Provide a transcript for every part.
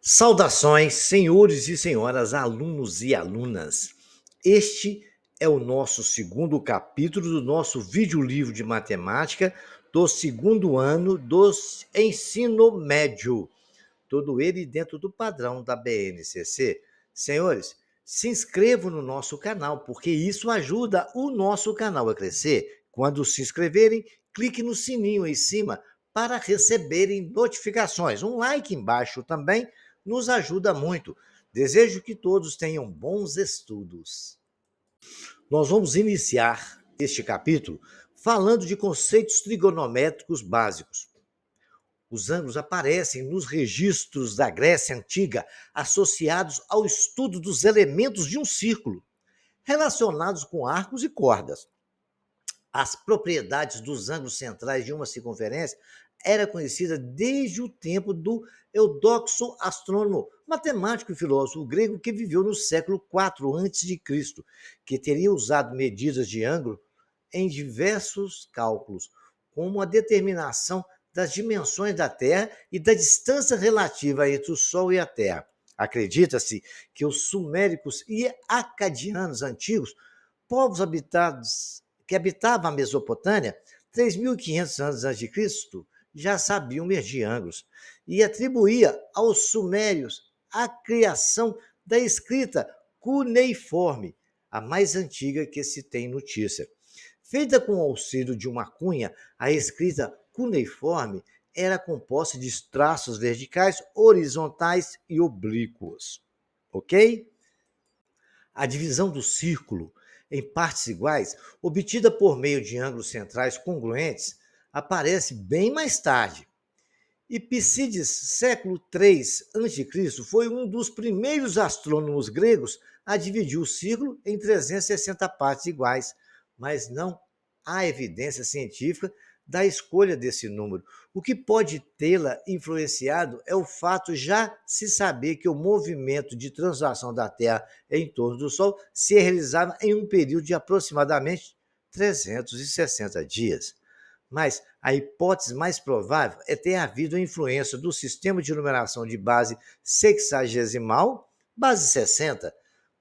Saudações, senhores e senhoras, alunos e alunas. Este é o nosso segundo capítulo do nosso videolivro de matemática do segundo ano do ensino médio. Todo ele dentro do padrão da BNCC. Senhores, se inscrevam no nosso canal, porque isso ajuda o nosso canal a crescer. Quando se inscreverem, clique no sininho em cima para receberem notificações. Um like embaixo também nos ajuda muito. Desejo que todos tenham bons estudos. Nós vamos iniciar este capítulo falando de conceitos trigonométricos básicos. Os ângulos aparecem nos registros da Grécia Antiga associados ao estudo dos elementos de um círculo, relacionados com arcos e cordas. As propriedades dos ângulos centrais de uma circunferência era conhecida desde o tempo do Eudoxo, astrônomo, matemático e filósofo grego que viveu no século IV a.C., que teria usado medidas de ângulo em diversos cálculos, como a determinação das dimensões da Terra e da distância relativa entre o Sol e a Terra. Acredita-se que os suméricos e acadianos antigos, povos que habitavam a Mesopotâmia, 3.500 anos antes de Cristo, já sabiam medir ângulos e atribuía aos sumérios a criação da escrita cuneiforme, a mais antiga que se tem notícia. Feita com o auxílio de uma cunha, a escrita cuneiforme era composta de traços verticais, horizontais e oblíquos. Ok? A divisão do círculo em partes iguais, obtida por meio de ângulos centrais congruentes, aparece bem mais tarde. Epícides, século III a.C., foi um dos primeiros astrônomos gregos a dividir o círculo em 360 partes iguais, mas não há evidência científica da escolha desse número. O que pode tê-la influenciado é o fato já se saber que o movimento de translação da Terra em torno do Sol se realizava em um período de aproximadamente 360 dias. Mas a hipótese mais provável é ter havido a influência do sistema de numeração de base sexagesimal, base 60,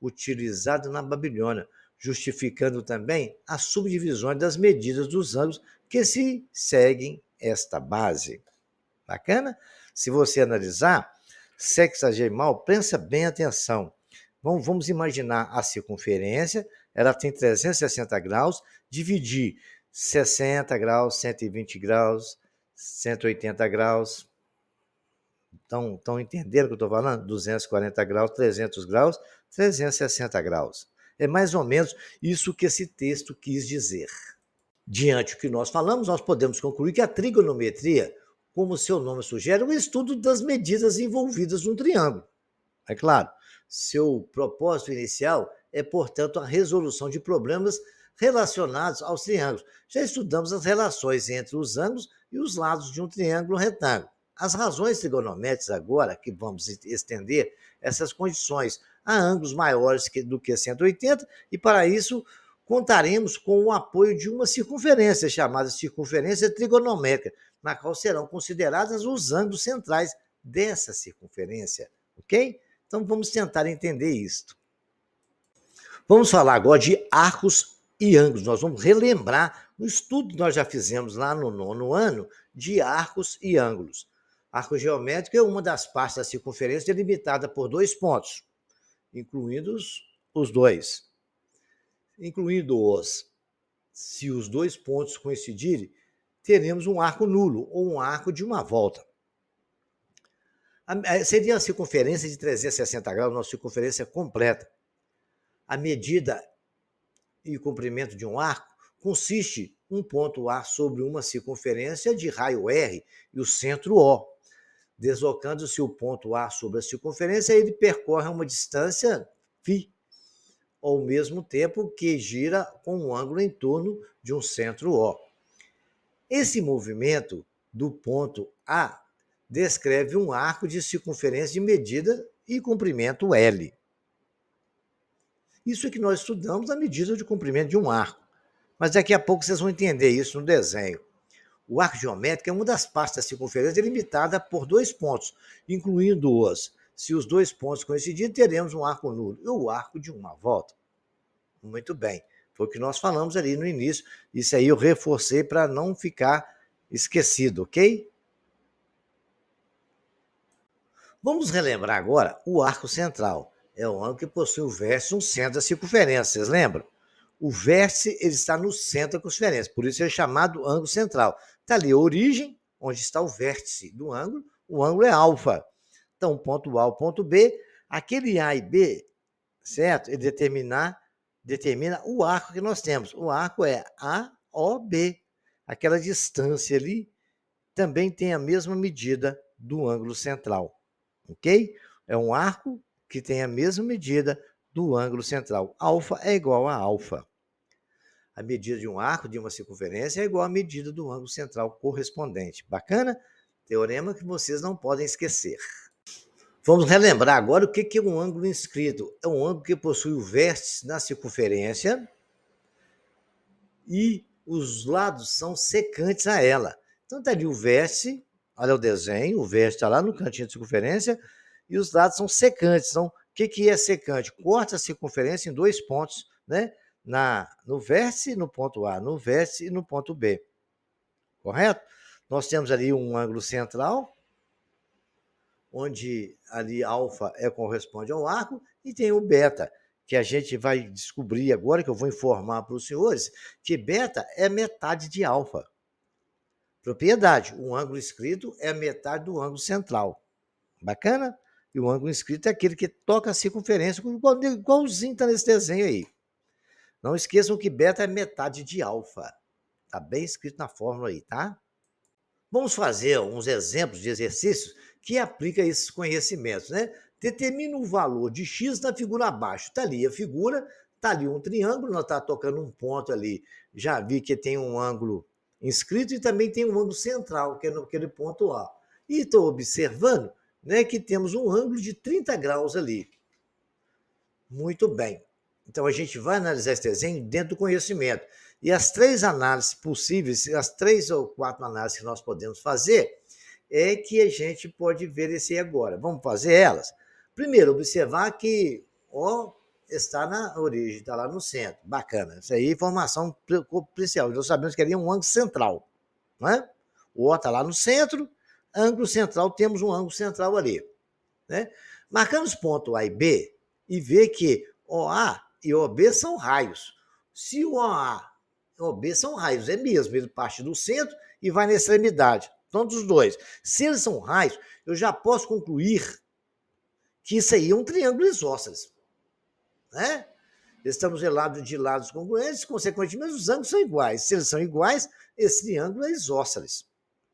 utilizado na Babilônia, justificando também as subdivisões das medidas dos ângulos que se seguem esta base. Bacana? Se você analisar, sexagesimal, presta bem atenção. Vamos imaginar a circunferência, ela tem 360 graus, dividir 60 graus, 120 graus, 180 graus. Estão entendendo o que eu estou falando? 240 graus, 300 graus, 360 graus. É mais ou menos isso que esse texto quis dizer. Diante do que nós falamos, nós podemos concluir que a trigonometria, como seu nome sugere, é o estudo das medidas envolvidas num triângulo. É claro, seu propósito inicial é, portanto, a resolução de problemas relacionados aos triângulos. Já estudamos as relações entre os ângulos e os lados de um triângulo retângulo. As razões trigonométricas agora, que vamos estender essas condições a ângulos maiores do que 180, e para isso contaremos com o apoio de uma circunferência, chamada circunferência trigonométrica, na qual serão considerados os ângulos centrais dessa circunferência, ok? Então vamos tentar entender isto. Vamos falar agora de arcos e ângulos. Nós vamos relembrar o estudo que nós já fizemos lá no 9º ano de arcos e ângulos. Arco geométrico é uma das partes da circunferência delimitada por dois pontos, incluindo-os, se os dois pontos coincidirem, teremos um arco nulo ou um arco de uma volta. Seria a circunferência de 360 graus, nossa circunferência completa. A medida e o comprimento de um arco consiste um ponto A sobre uma circunferência de raio R e o centro O. Deslocando-se o ponto A sobre a circunferência, ele percorre uma distância φ, ao mesmo tempo que gira com um ângulo em torno de um centro O. Esse movimento do ponto A descreve um arco de circunferência de medida e comprimento L. Isso é que nós estudamos a medida de comprimento de um arco. Mas daqui a pouco vocês vão entender isso no desenho. O arco geométrico é uma das partes da circunferência delimitada por dois pontos, incluindo-os Se os dois pontos coincidirem, teremos um arco nulo. E o arco de uma volta? Muito bem. Foi o que nós falamos ali no início. Isso aí eu reforcei para não ficar esquecido, ok? Vamos relembrar agora o arco central. É um ângulo que possui o vértice no centro da circunferência, vocês lembram? O vértice ele está no centro da circunferência, por isso é chamado ângulo central. Está ali a origem, onde está o vértice do ângulo, o ângulo é alfa. Então, ponto A, o ponto B, aquele A e B, certo? Ele determina o arco que nós temos. O arco é AOB. Aquela distância ali também tem a mesma medida do ângulo central, ok? É um arco que tem a mesma medida do ângulo central. Alfa é igual a alfa. A medida de um arco de uma circunferência é igual à medida do ângulo central correspondente. Bacana? Teorema que vocês não podem esquecer. Vamos relembrar agora o que é um ângulo inscrito. É um ângulo que possui o vértice na circunferência e os lados são secantes a ela. Então está ali o vértice, olha o desenho, o vértice está lá no cantinho da circunferência e os lados são secantes. Então, o que é secante? Corta a circunferência em dois pontos, né? No vértice, no ponto A, no vértice e no ponto B. Correto? Nós temos ali um ângulo central, onde ali alfa corresponde ao arco, e tem o beta, que a gente vai descobrir agora, que eu vou informar para os senhores, que beta é metade de alfa. Propriedade, um ângulo inscrito é a metade do ângulo central. Bacana? E o ângulo inscrito é aquele que toca a circunferência, igualzinho está nesse desenho aí. Não esqueçam que beta é metade de alfa. Está bem escrito na fórmula aí, tá? Vamos fazer uns exemplos de exercícios que aplicam esses conhecimentos, né? Determina o valor de x na figura abaixo. Está ali a figura, está ali um triângulo, nós estamos tocando um ponto ali. Já vi que tem um ângulo inscrito e também tem um ângulo central, que é naquele ponto A. E estou observando, né, que temos um ângulo de 30 graus ali. Muito bem. Então, a gente vai analisar esse desenho dentro do conhecimento. E as três análises possíveis, as 3 ou 4 análises que nós podemos fazer, é que a gente pode ver esse agora. Vamos fazer elas? Primeiro, observar que O está na origem, está lá no centro. Bacana. Isso aí é informação principal. Nós sabemos que ali é um ângulo central. Não é? O O está lá no centro, ângulo central, temos um ângulo central ali. Né? Marcamos ponto A e B e ver que OA e OB são raios. Se o OA e OB são raios, é mesmo, ele parte do centro e vai na extremidade. Então, dos dois. Se eles são raios, eu já posso concluir que isso aí é um triângulo isósceles. Né? Estamos de lados congruentes, consequentemente, os ângulos são iguais. Se eles são iguais, esse triângulo é isósceles.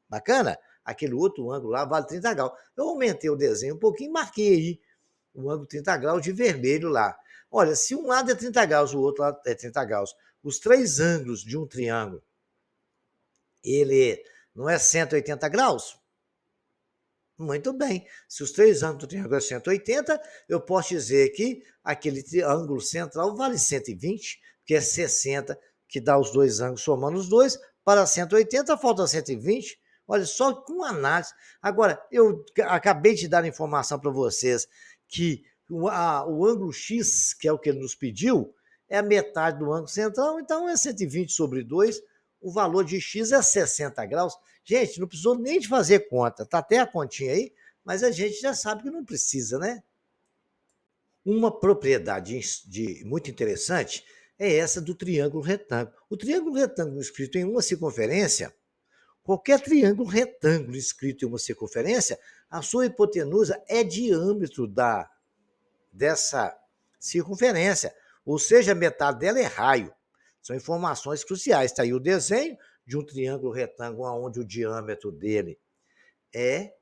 Bacana? Aquele outro ângulo lá vale 30 graus. Eu aumentei o desenho um pouquinho e marquei aí o ângulo 30 graus de vermelho lá. Olha, se um lado é 30 graus, o outro lado é 30 graus, os três ângulos de um triângulo, ele não é 180 graus? Muito bem. Se os três ângulos do triângulo é 180, eu posso dizer que aquele ângulo central vale 120, que é 60, que dá os dois ângulos somando os dois, para 180 falta 120. Olha, só com análise. Agora, eu acabei de dar informação para vocês que o ângulo X, que é o que ele nos pediu, é a metade do ângulo central, então é 120 sobre 2, o valor de X é 60 graus. Gente, não precisou nem de fazer conta, tá até a continha aí, mas a gente já sabe que não precisa, né? Uma propriedade muito interessante é essa do triângulo retângulo. O triângulo retângulo escrito em uma circunferência, qualquer triângulo retângulo escrito em uma circunferência, a sua hipotenusa é diâmetro dessa circunferência, ou seja, a metade dela é raio. São informações cruciais. Está aí o desenho de um triângulo retângulo onde o diâmetro dele é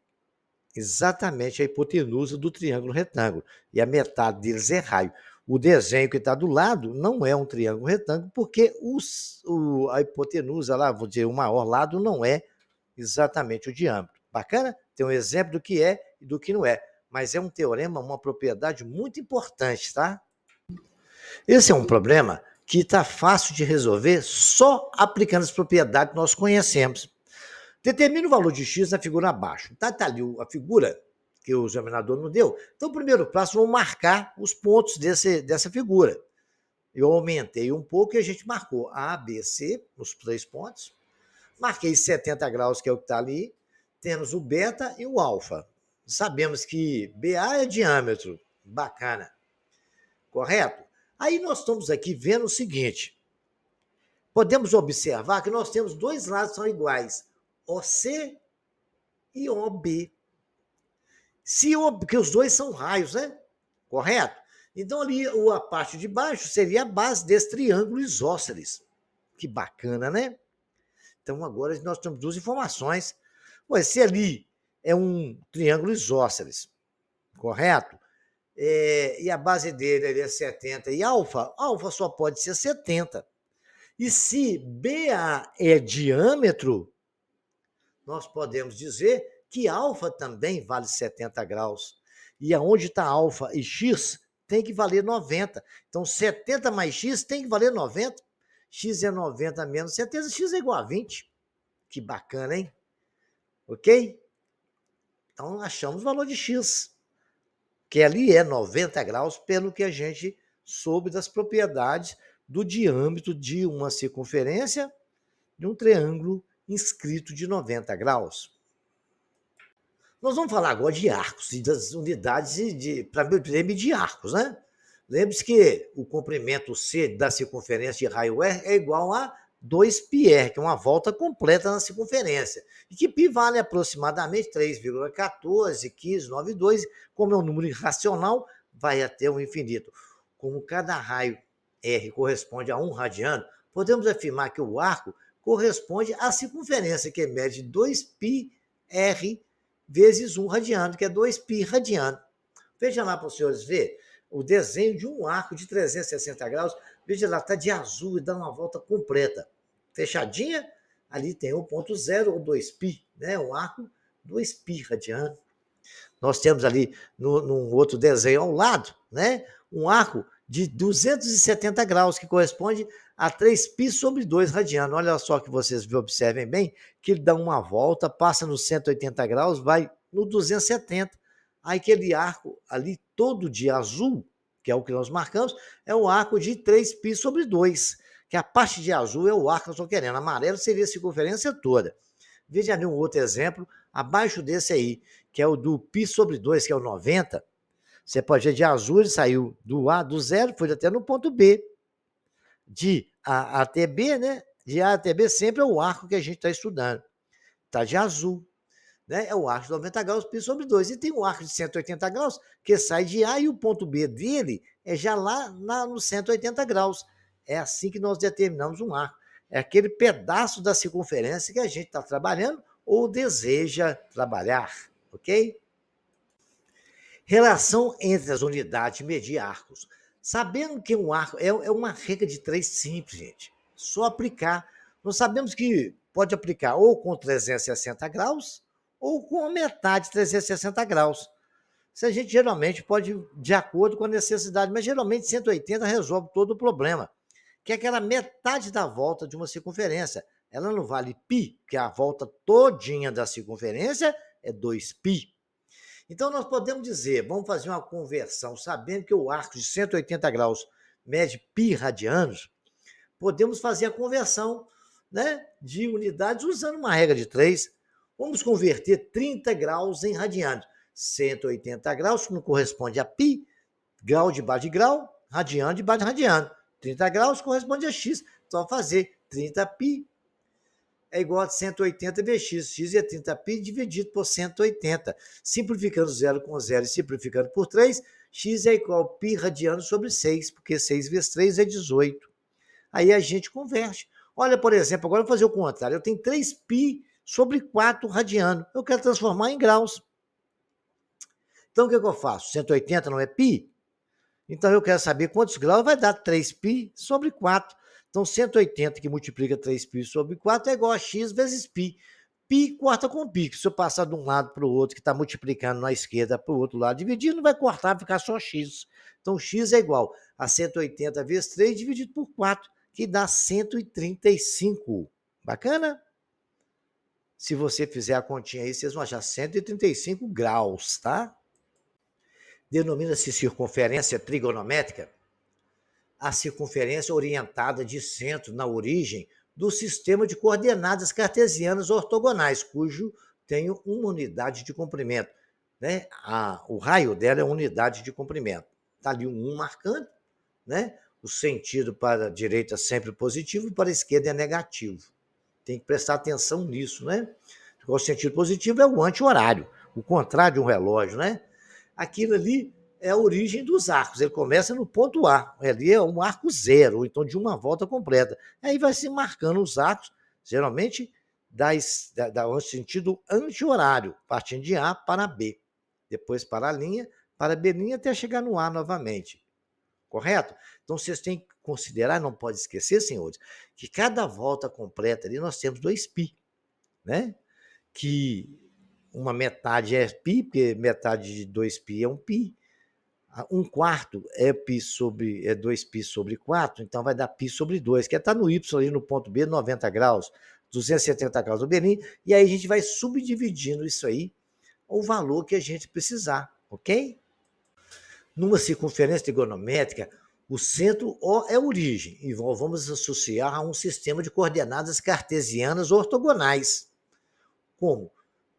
exatamente a hipotenusa do triângulo retângulo, e a metade deles é raio. O desenho que está do lado não é um triângulo retângulo, porque a hipotenusa lá, vou dizer, o maior lado não é exatamente o diâmetro. Bacana? Tem um exemplo do que é e do que não é, mas é um teorema, uma propriedade muito importante, tá? Esse é um problema que está fácil de resolver só aplicando as propriedades que nós conhecemos. Determina o valor de x na figura abaixo. Tá ali a figura, que o examinador não deu. Então, o primeiro passo, vamos marcar os pontos dessa figura. Eu aumentei um pouco e a gente marcou A, B, C, os 3 pontos. Marquei 70 graus, que é o que está ali. Temos o beta e o alfa. Sabemos que BA é diâmetro. Bacana. Correto? Aí nós estamos aqui vendo o seguinte. Podemos observar que nós temos 2 lados que são iguais. OC e OB. Porque os dois são raios, né? Correto? Então, ali, a parte de baixo seria a base desse triângulo isósceles. Que bacana, né? Então, agora nós temos 2 informações. Ué, se ali é um triângulo isósceles, correto? E a base dele é 70 e alfa só pode ser 70. E se BA é diâmetro, nós podemos dizer que alfa também vale 70 graus. E aonde está alfa e x, tem que valer 90. Então, 70 mais x tem que valer 90. X é 90 menos 70, x é igual a 20. Que bacana, hein? Ok? Então, achamos o valor de x, que ali é 90 graus, pelo que a gente soube das propriedades do diâmetro de uma circunferência de um triângulo inscrito de 90 graus. Nós vamos falar agora de arcos e das unidades para medir arcos, né? Lembre-se que o comprimento C da circunferência de raio R é igual a 2πr, que é uma volta completa na circunferência, e que π vale aproximadamente 3,141592, como é um número irracional, vai até o infinito. Como cada raio R corresponde a 1 radiano, podemos afirmar que o arco corresponde à circunferência, que mede 2πr vezes 1 radiano, que é 2π radiano. Veja lá para os senhores ver o desenho de um arco de 360 graus. Veja lá, está de azul e dá uma volta completa. Fechadinha, ali tem 1.0 ou 2π, né? Um arco 2π radiano. Nós temos ali, num outro desenho ao lado, né? Um arco de 270 graus, que corresponde a 3π sobre 2 radiano. Olha só que vocês observem bem, que ele dá uma volta, passa no 180 graus, vai no 270. Aí aquele arco ali todo de azul, que é o que nós marcamos, é o arco de 3π sobre 2, que a parte de azul é o arco que eu estou querendo. Amarelo seria a circunferência toda. Veja ali um outro exemplo, abaixo desse aí, que é o do π sobre 2, que é o 90. Você pode ver de azul, ele saiu do A, do zero, foi até no ponto B. De A até B, né? De A até B sempre é o arco que a gente está estudando. Está de azul. Né? É o arco de 90 graus, π sobre 2. E tem um arco de 180 graus, que sai de A e o ponto B dele é já lá no 180 graus. É assim que nós determinamos um arco. É aquele pedaço da circunferência que a gente está trabalhando ou deseja trabalhar, ok? Relação entre as unidades de medir arcos. Sabendo que um arco é uma regra de 3 simples, gente. Só aplicar. Nós sabemos que pode aplicar ou com 360 graus ou com a metade de 360 graus. Isso a gente geralmente pode, de acordo com a necessidade, mas geralmente 180 resolve todo o problema, que é aquela metade da volta de uma circunferência. Ela não vale π, que a volta todinha da circunferência é 2π. Então, nós podemos dizer, vamos fazer uma conversão, sabendo que o arco de 180 graus mede π radianos, podemos fazer a conversão, né, de unidades usando uma regra de 3. Vamos converter 30 graus em radianos. 180 graus, que não corresponde a π, grau debaixo de grau, radiano debaixo de radiano. 30 graus corresponde a x. Então, fazer 30π é igual a 180 vezes x. X é 30π dividido por 180. Simplificando 0 com 0 e simplificando por 3, x é igual a π radiano sobre 6, porque 6 vezes 3 é 18. Aí a gente converte. Olha, por exemplo, agora eu vou fazer o contrário. Eu tenho 3π sobre 4 radiano. Eu quero transformar em graus. Então, o que eu faço? 180 não é π? Então, eu quero saber quantos graus vai dar 3π sobre 4. Então, 180 que multiplica 3π sobre 4 é igual a x vezes π. Π corta com π. Se eu passar de um lado para o outro, que está multiplicando na esquerda para o outro lado dividido, não vai cortar, vai ficar só x. Então, x é igual a 180 vezes 3 dividido por 4, que dá 135. Bacana? Se você fizer a continha aí, vocês vão achar 135 graus, tá? Denomina-se circunferência trigonométrica a circunferência orientada de centro na origem do sistema de coordenadas cartesianas ortogonais, cujo tem uma unidade de comprimento. Né? O raio dela é uma unidade de comprimento. Está ali um 1 marcando, né? O sentido para a direita sempre positivo, para a esquerda é negativo. Tem que prestar atenção nisso, né? O sentido positivo é o anti-horário, o contrário de um relógio, né? Aquilo ali é a origem dos arcos. Ele começa no ponto A, ali é um arco zero, ou então de uma volta completa. Aí vai se marcando os arcos, geralmente dá um sentido anti-horário, partindo de A para B, depois para a linha, para B' até chegar no A novamente. Correto? Então vocês têm que considerar, não pode esquecer, senhores, que cada volta completa ali nós temos 2π, né? Que uma metade é π, porque metade de 2π é 1π. Um quarto é 2π sobre 4, então vai dar π sobre 2, que está no y ali no ponto B, 90 graus, 270 graus do Berlim, e aí a gente vai subdividindo isso aí, o valor que a gente precisar, ok? Numa circunferência trigonométrica, o centro O é a origem, e vamos associar a um sistema de coordenadas cartesianas ortogonais. Como?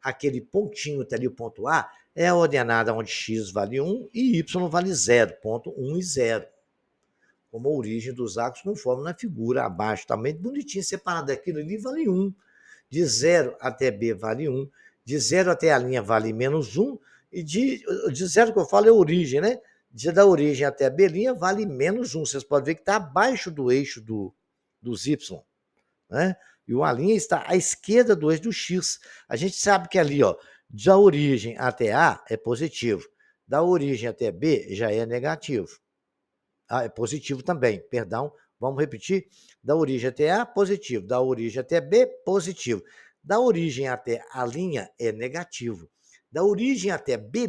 Aquele pontinho está ali, o ponto A, é a ordenada onde x vale 1 e y vale 0, ponto 1 e 0. Como a origem dos arcos, conforme na figura abaixo, também bonitinho, separado daquilo ali, vale 1. De 0 até B vale 1, de 0 até a linha vale menos 1, e de 0 que eu falo é a origem, né? Da origem até a B' vale menos 1. Vocês podem ver que está abaixo do eixo dos Y, né? E a linha está à esquerda do eixo do X. A gente sabe que ali, ó, da origem até A é positivo, da origem até B já é negativo. É positivo também, perdão, vamos repetir. Da origem até A, positivo. Da origem até B, positivo. Da origem até a linha é negativo. Da origem até B'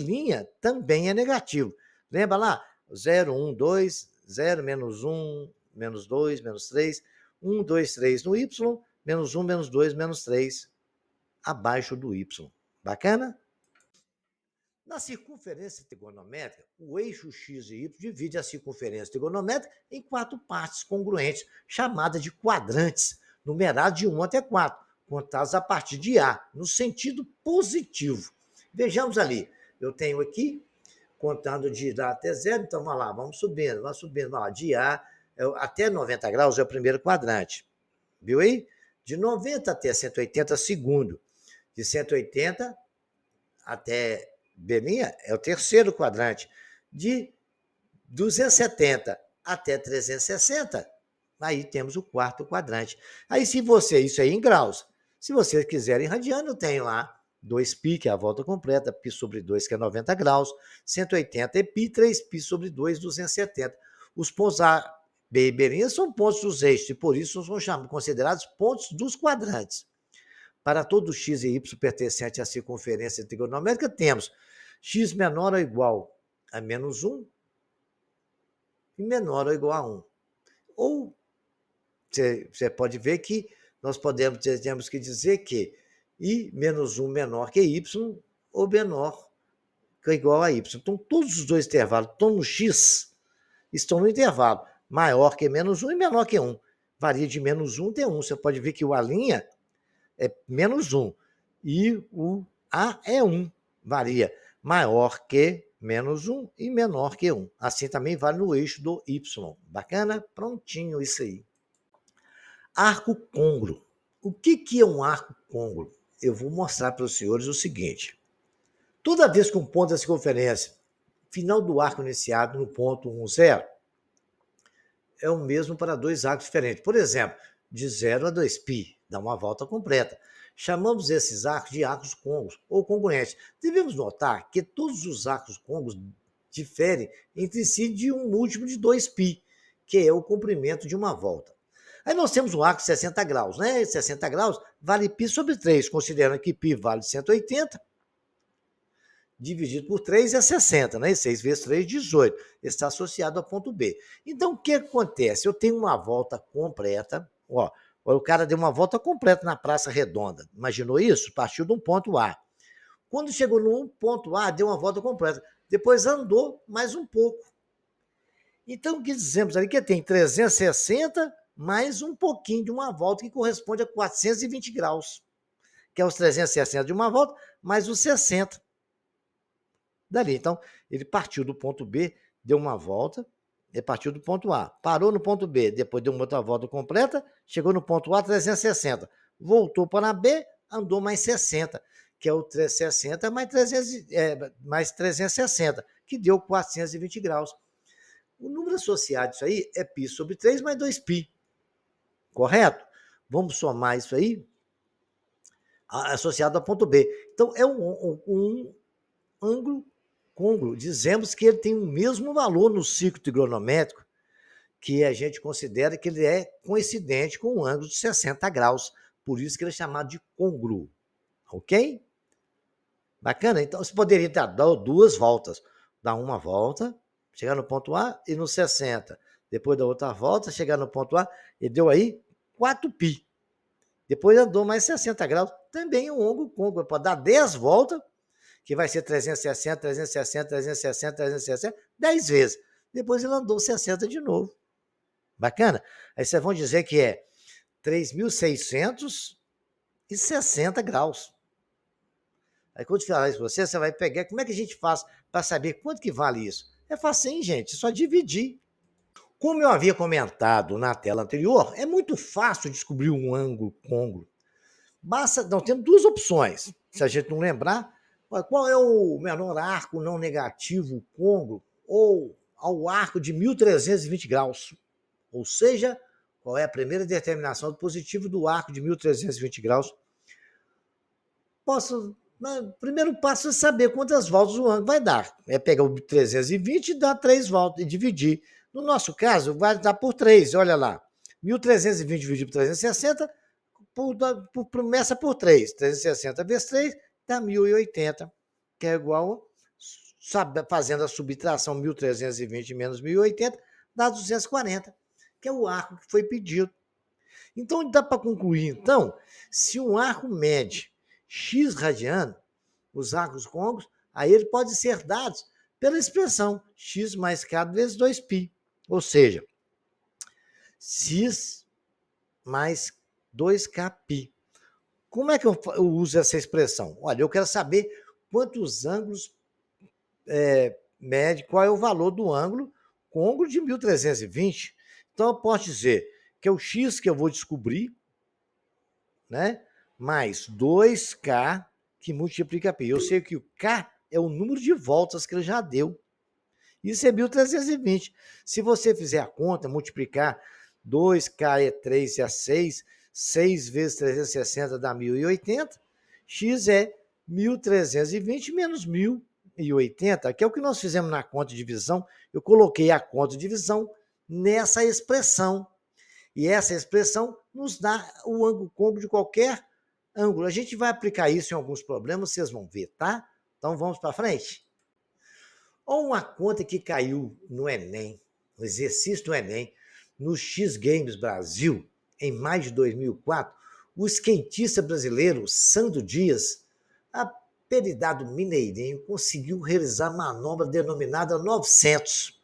também é negativo. Lembra lá? 0, 1, 2, 0, menos 1, menos 2, menos 3, 1, 2, 3 no Y, menos 1, menos 2, menos 3 abaixo do Y. Bacana? Na circunferência trigonométrica, o eixo x e y divide a circunferência trigonométrica em 4 partes congruentes, chamadas de quadrantes, numeradas de 1 até 4, contadas a partir de A, no sentido positivo. Vejamos ali, eu tenho aqui, contando de A até 0, então vamos subindo, vamos lá, de A até 90 graus é o primeiro quadrante, viu aí? De 90 até 180, segundo, de 180 até B' é o terceiro quadrante. De 270 até 360, aí temos o quarto quadrante. Aí, isso aí em graus. Se vocês quiserem radiano, eu tenho lá 2π, que é a volta completa, π sobre 2, que é 90 graus, 180 é π, 3π sobre 2, 270. Os pontos A, B e B' são pontos dos eixos, e por isso são considerados pontos dos quadrantes. Para todo x e y pertencente à circunferência trigonométrica, temos x menor ou igual a menos 1 e menor ou igual a 1. Ou você pode ver que nós temos que dizer que i menos 1 menor que y ou menor que igual a y. Então, todos os dois intervalos estão no x, estão no intervalo maior que menos 1 e menor que 1. Varia de menos 1 até 1. Você pode ver que o A' é menos 1 e o A é 1. Varia maior que menos 1 e menor que 1. Assim também vale no eixo do Y. Bacana? Prontinho isso aí. Arco côngruo. O que é um arco côngruo? Eu vou mostrar para os senhores o seguinte. Toda vez que um ponto da circunferência, final do arco iniciado no ponto 1, 0, é o mesmo para dois arcos diferentes. Por exemplo, de 0 a 2π, dá uma volta completa. Chamamos esses arcos de arcos côngruos ou congruentes. Devemos notar que todos os arcos côngruos diferem entre si de um múltiplo de 2π, que é o comprimento de uma volta. Aí nós temos um arco de 60 graus, né? 60 graus vale π sobre 3, considerando que π vale 180, dividido por 3 é 60, né? 6 vezes 3, 18. Está associado ao ponto B. Então, o que acontece? Eu tenho uma volta completa, ó, O cara deu uma volta completa na Praça Redonda. Imaginou isso? Partiu de um ponto A. Quando chegou no ponto A, deu uma volta completa. Depois andou mais um pouco. Então, o que dizemos ali que tem 360 mais um pouquinho de uma volta que corresponde a 420 graus, que é os 360 de uma volta mais os 60 dali. Então, ele partiu do ponto B, deu uma volta, ele partiu do ponto A, parou no ponto B, depois deu uma outra volta completa, chegou no ponto A, 360, voltou para a B, andou mais 60, que é o 360 mais 360, que deu 420 graus. O número associado a isso aí é π sobre 3 mais 2π, correto? Vamos somar isso aí associado ao ponto B. Então, é um ângulo côngruo. Dizemos que ele tem o mesmo valor no ciclo trigonométrico, que a gente considera que ele é coincidente com um ângulo de 60 graus. Por isso que ele é chamado de côngruo. Ok? Bacana? Então, você poderia dar duas voltas. Dar uma volta, chegar no ponto A e no 60. Depois da outra volta, chegar no ponto A e deu aí 4π. Depois andou mais 60 graus. Também um ângulo côngruo. Pode dar 10 voltas, que vai ser 360, 360, 360, 360, 10 vezes. Depois ele andou 60 de novo. Bacana? Aí vocês vão dizer que é 3.660 graus. Aí quando eu falar isso para você, você vai pegar, como é que a gente faz para saber quanto que vale isso? É facinho, gente, é só dividir. Como eu havia comentado na tela anterior, é muito fácil descobrir um ângulo côngruo. Basta, nós temos duas opções. Se a gente não lembrar, qual é o menor arco não negativo côngruo ou ao arco de 1.320 graus? Ou seja, qual é a primeira determinação do positivo do arco de 1.320 graus? Primeiro passo é saber quantas voltas o ângulo vai dar. É pegar o 320 e dar 3 voltas e dividir. No nosso caso, vai dar por 3, olha lá. 1.320 dividido por 360, começa por 3. 360 vezes 3 dá 1.080, que é igual, fazendo a subtração 1.320 menos 1.080, dá 240, que é o arco que foi pedido. Então, dá para concluir, então, se um arco mede x radiano, os arcos côncavos, aí ele pode ser dado pela expressão x mais k vezes 2π. Ou seja, x mais 2kπ. Como é que eu uso essa expressão? Olha, eu quero saber quantos ângulos mede, qual é o valor do ângulo côncavo de 1.320. Então, eu posso dizer que é o x que eu vou descobrir, né? Mais 2k que multiplica π. Eu sei que o k é o número de voltas que ele já deu. Isso é 1.320. Se você fizer a conta, multiplicar 2k é 3 é 6, 6 vezes 360 dá 1.080, x é 1.320 menos 1.080, que é o que nós fizemos na conta de divisão. Eu coloquei a conta de divisão nessa expressão. E essa expressão nos dá o ângulo côncavo de qualquer ângulo. A gente vai aplicar isso em alguns problemas, vocês vão ver, tá? Então vamos para frente. Olha uma conta que caiu no Enem, no exercício do Enem, no X Games Brasil, em maio de 2004, o skatista brasileiro Sandro Dias, apelidado Mineirinho, conseguiu realizar a manobra denominada 900,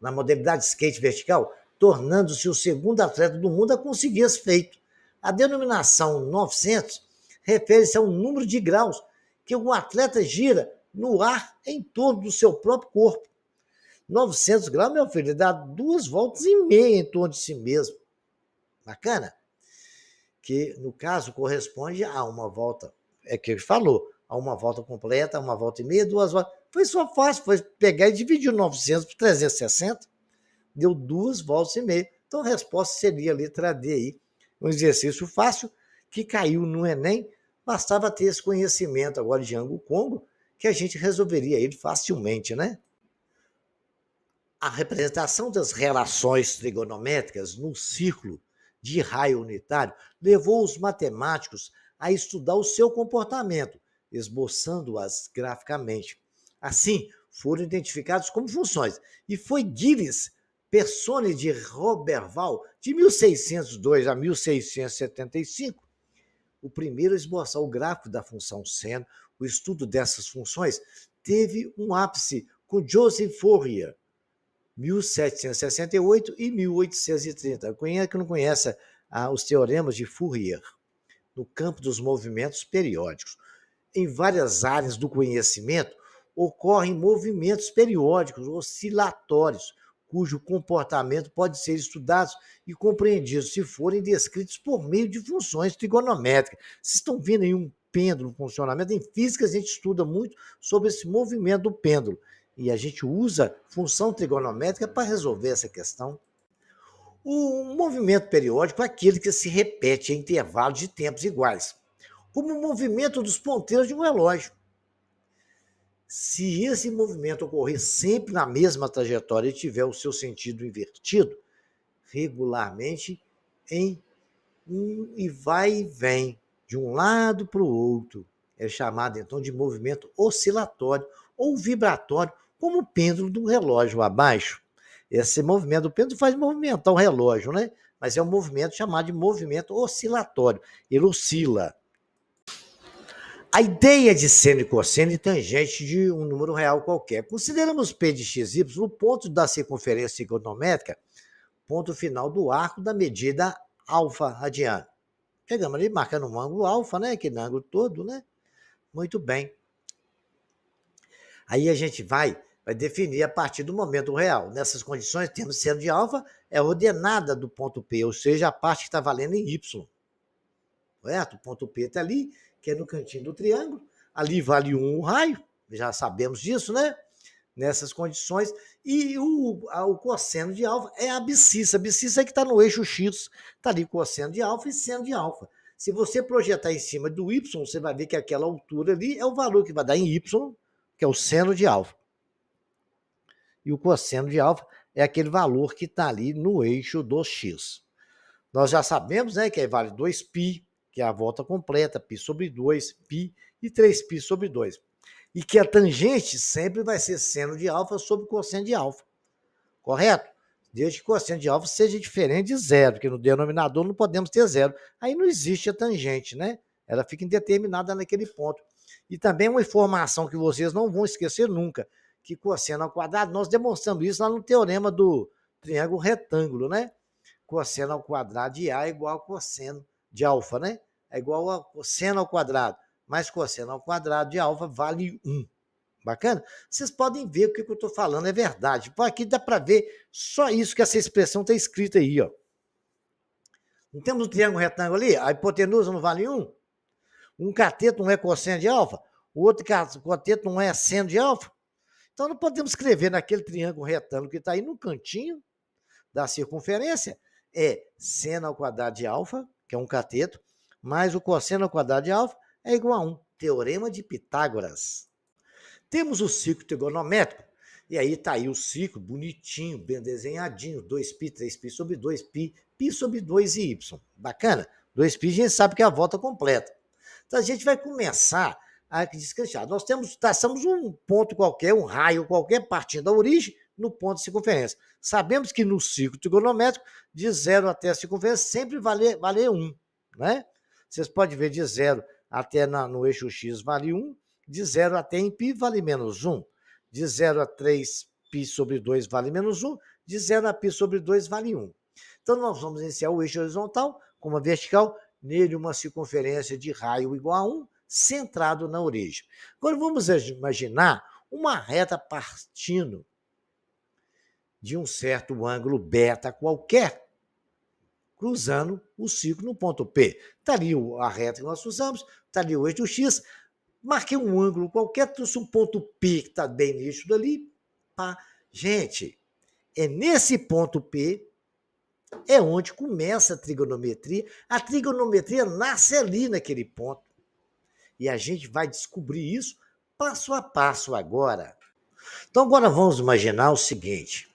na modalidade skate vertical, tornando-se o segundo atleta do mundo a conseguir esse feito. A denominação 900 refere-se ao número de graus que um atleta gira no ar em torno do seu próprio corpo. 900 graus, meu filho, dá 2,5 voltas em torno de si mesmo. Bacana? Que, no caso, corresponde a uma volta, é que ele falou, a uma volta completa, uma volta e meia, 2 voltas. Foi só fácil, foi pegar e dividir 900 por 360, deu 2,5 voltas. Então, a resposta seria a letra D aí. Um exercício fácil que caiu no Enem, bastava ter esse conhecimento agora de ângulo côncavo, que a gente resolveria ele facilmente, né? A representação das relações trigonométricas num círculo de raio unitário levou os matemáticos a estudar o seu comportamento, esboçando-as graficamente. Assim, foram identificados como funções, e foi Gilles Persone de Roberval, de 1602 a 1675, o primeiro a esboçar o gráfico da função seno. O estudo dessas funções teve um ápice com Joseph Fourier, 1768 e 1830. Quem é que não conhece os teoremas de Fourier? No campo dos movimentos periódicos. Em várias áreas do conhecimento, ocorrem movimentos periódicos oscilatórios, cujo comportamento pode ser estudado e compreendido se forem descritos por meio de funções trigonométricas. Vocês estão vendo aí um pêndulo em funcionamento? Em física, a gente estuda muito sobre esse movimento do pêndulo. E a gente usa função trigonométrica para resolver essa questão. O movimento periódico é aquele que se repete em intervalos de tempos iguais, como o movimento dos ponteiros de um relógio. Se esse movimento ocorrer sempre na mesma trajetória e tiver o seu sentido invertido, regularmente em um e vai e vem, de um lado para o outro, é chamado então de movimento oscilatório ou vibratório, como o pêndulo do relógio abaixo. Esse movimento do pêndulo faz movimentar o relógio, né? Mas é um movimento chamado de movimento oscilatório. Ele oscila. A ideia de seno e cosseno e tangente de um número real qualquer. Consideramos P de xy o ponto da circunferência trigonométrica, ponto final do arco da medida alfa radiana. Pegamos ali, marcando um ângulo alfa, né? Aquele ângulo todo, né? Muito bem. Aí a gente vai definir a partir do momento real. Nessas condições, temos seno de alfa é ordenada do ponto P, ou seja, a parte que está valendo em Y. Correto? O ponto P está ali, que é no cantinho do triângulo. Ali vale 1 o raio, já sabemos disso, né? Nessas condições. E o cosseno de alfa é a abscissa. A abscissa é que está no eixo X. Está ali cosseno de alfa e seno de alfa. Se você projetar em cima do Y, você vai ver que aquela altura ali é o valor que vai dar em Y, que é o seno de alfa. E o cosseno de alfa é aquele valor que está ali no eixo do X. Nós já sabemos, né, que vale 2π, que é a volta completa, π sobre 2, π e 3π sobre 2. E que a tangente sempre vai ser seno de alfa sobre cosseno de alfa. Correto? Desde que o cosseno de alfa seja diferente de zero, porque no denominador não podemos ter zero. Aí não existe a tangente, né? Ela fica indeterminada naquele ponto. E também uma informação que vocês não vão esquecer nunca, que cosseno ao quadrado, nós demonstramos isso lá no teorema do triângulo retângulo, né? Cosseno ao quadrado de A é igual a cosseno de alfa, né? É igual a cosseno ao quadrado, mais cosseno ao quadrado de alfa vale 1. Bacana? Vocês podem ver o que eu estou falando é verdade. Pô, aqui dá para ver só isso que essa expressão está escrita aí, ó. Não temos um triângulo retângulo ali? A hipotenusa não vale 1? Um cateto não é cosseno de alfa? O outro cateto não é seno de alfa? Então não podemos escrever naquele triângulo retângulo que está aí no cantinho da circunferência, é seno ao quadrado de alfa, que é um cateto, mais o cosseno ao quadrado de alfa é igual a 1. Teorema de Pitágoras. Temos o ciclo trigonométrico, e aí está aí o ciclo bonitinho, bem desenhadinho, 2π, 3π sobre 2π, π sobre 2 e y. Bacana? 2π a gente sabe que é a volta completa. Então a gente vai começar a descanchar. Nós traçamos um ponto qualquer, um raio qualquer, partindo da origem, no ponto de circunferência. Sabemos que no ciclo trigonométrico, de 0 até a circunferência, sempre vale 1. Né? Vocês podem ver de 0 até no eixo X vale 1, de 0 até em π vale menos 1, de 0 a 3π sobre 2 vale menos 1, de 0 a π sobre 2 vale 1. Então, nós vamos iniciar o eixo horizontal com uma vertical, nele uma circunferência de raio igual a 1, centrado na origem. Agora, vamos imaginar uma reta partindo de um certo ângulo beta qualquer, cruzando o ciclo no ponto P. Está ali a reta que nós usamos, está ali o eixo X, marquei um ângulo qualquer, trouxe um ponto P que está bem nítido ali. Pá. Gente, é nesse ponto P é onde começa a trigonometria. A trigonometria nasce ali naquele ponto. E a gente vai descobrir isso passo a passo agora. Então, agora vamos imaginar o seguinte.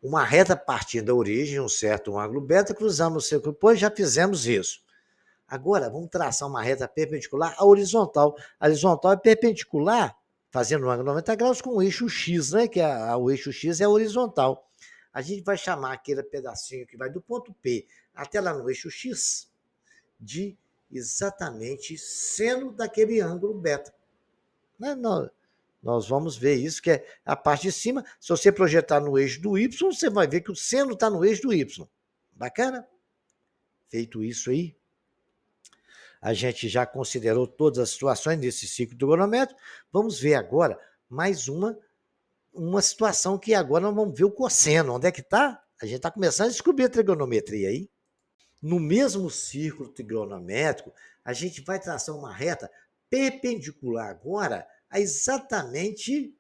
Uma reta partindo da origem, um certo ângulo beta, cruzamos o círculo, depois já fizemos isso. Agora, vamos traçar uma reta perpendicular à horizontal. A horizontal é perpendicular, fazendo um ângulo 90 graus com o eixo X, né? Que o eixo X é a horizontal. a gente vai chamar aquele pedacinho que vai do ponto P até lá no eixo X de exatamente seno daquele ângulo beta. Né? Nós vamos ver isso, que é a parte de cima. Se você projetar no eixo do Y, você vai ver que o seno está no eixo do Y. Bacana? Feito isso aí, a gente já considerou todas as situações desse ciclo trigonométrico. Vamos ver agora mais uma situação que agora nós vamos ver o cosseno. Onde é que está? A gente está começando a descobrir a trigonometria aí. No mesmo círculo trigonométrico, a gente vai traçar uma reta perpendicular agora a exatamente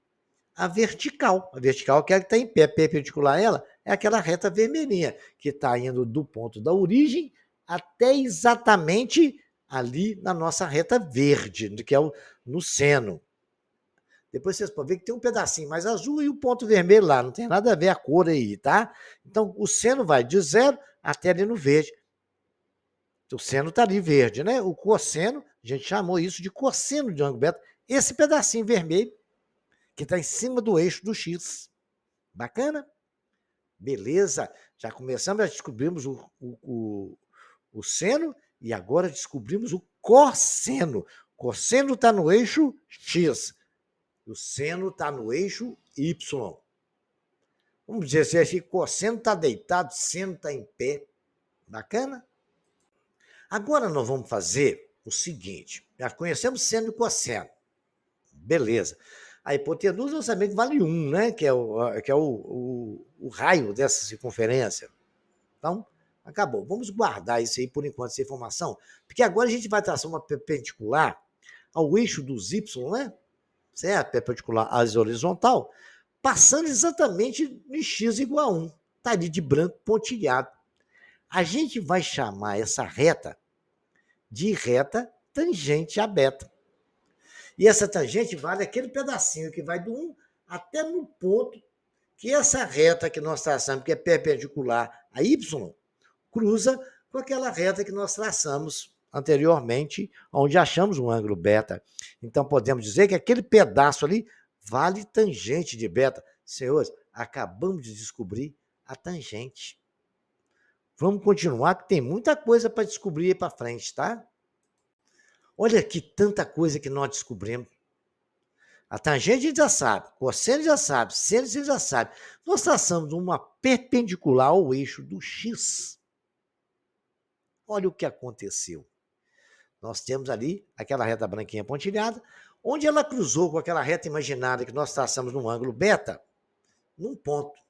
a vertical. A vertical que é a que está em pé, perpendicular a ela, é aquela reta vermelhinha, que está indo do ponto da origem até exatamente ali na nossa reta verde, que é no seno. Depois vocês podem ver que tem um pedacinho mais azul e o ponto vermelho lá, não tem nada a ver a cor aí, tá? Então, o seno vai de 0 até ali no verde. O seno está ali verde, né? O cosseno, a gente chamou isso de cosseno de ângulo beta, esse pedacinho vermelho que está em cima do eixo do X. Bacana? Beleza, já começamos, já descobrimos o seno e agora descobrimos o cosseno. O cosseno está no eixo X, o seno está no eixo Y. Vamos dizer assim, cosseno está deitado, seno está em pé. Bacana? Agora nós vamos fazer o seguinte, já conhecemos seno e cosseno. Beleza. A hipotenusa nós sabemos que vale 1, né? Que é o raio dessa circunferência. Então, acabou. Vamos guardar isso aí por enquanto, essa informação, porque agora a gente vai traçar uma perpendicular ao eixo dos Y, né? Certo? Perpendicular à horizontal, passando exatamente em x igual a 1. Está ali de branco pontilhado. A gente vai chamar essa reta de reta tangente a beta. E essa tangente vale aquele pedacinho que vai do 1 até no ponto que essa reta que nós traçamos, que é perpendicular a y, cruza com aquela reta que nós traçamos anteriormente, onde achamos um ângulo beta. Então, podemos dizer que aquele pedaço ali vale tangente de beta. Senhores, acabamos de descobrir a tangente. Vamos continuar, que tem muita coisa para descobrir aí para frente, tá? Olha que tanta coisa que nós descobrimos. A tangente a gente já sabe, cosseno já sabe, seno a gente já sabe. Nós traçamos uma perpendicular ao eixo do X. Olha o que aconteceu. Nós temos ali aquela reta branquinha pontilhada, onde ela cruzou com aquela reta imaginária que nós traçamos num ângulo beta, num ponto.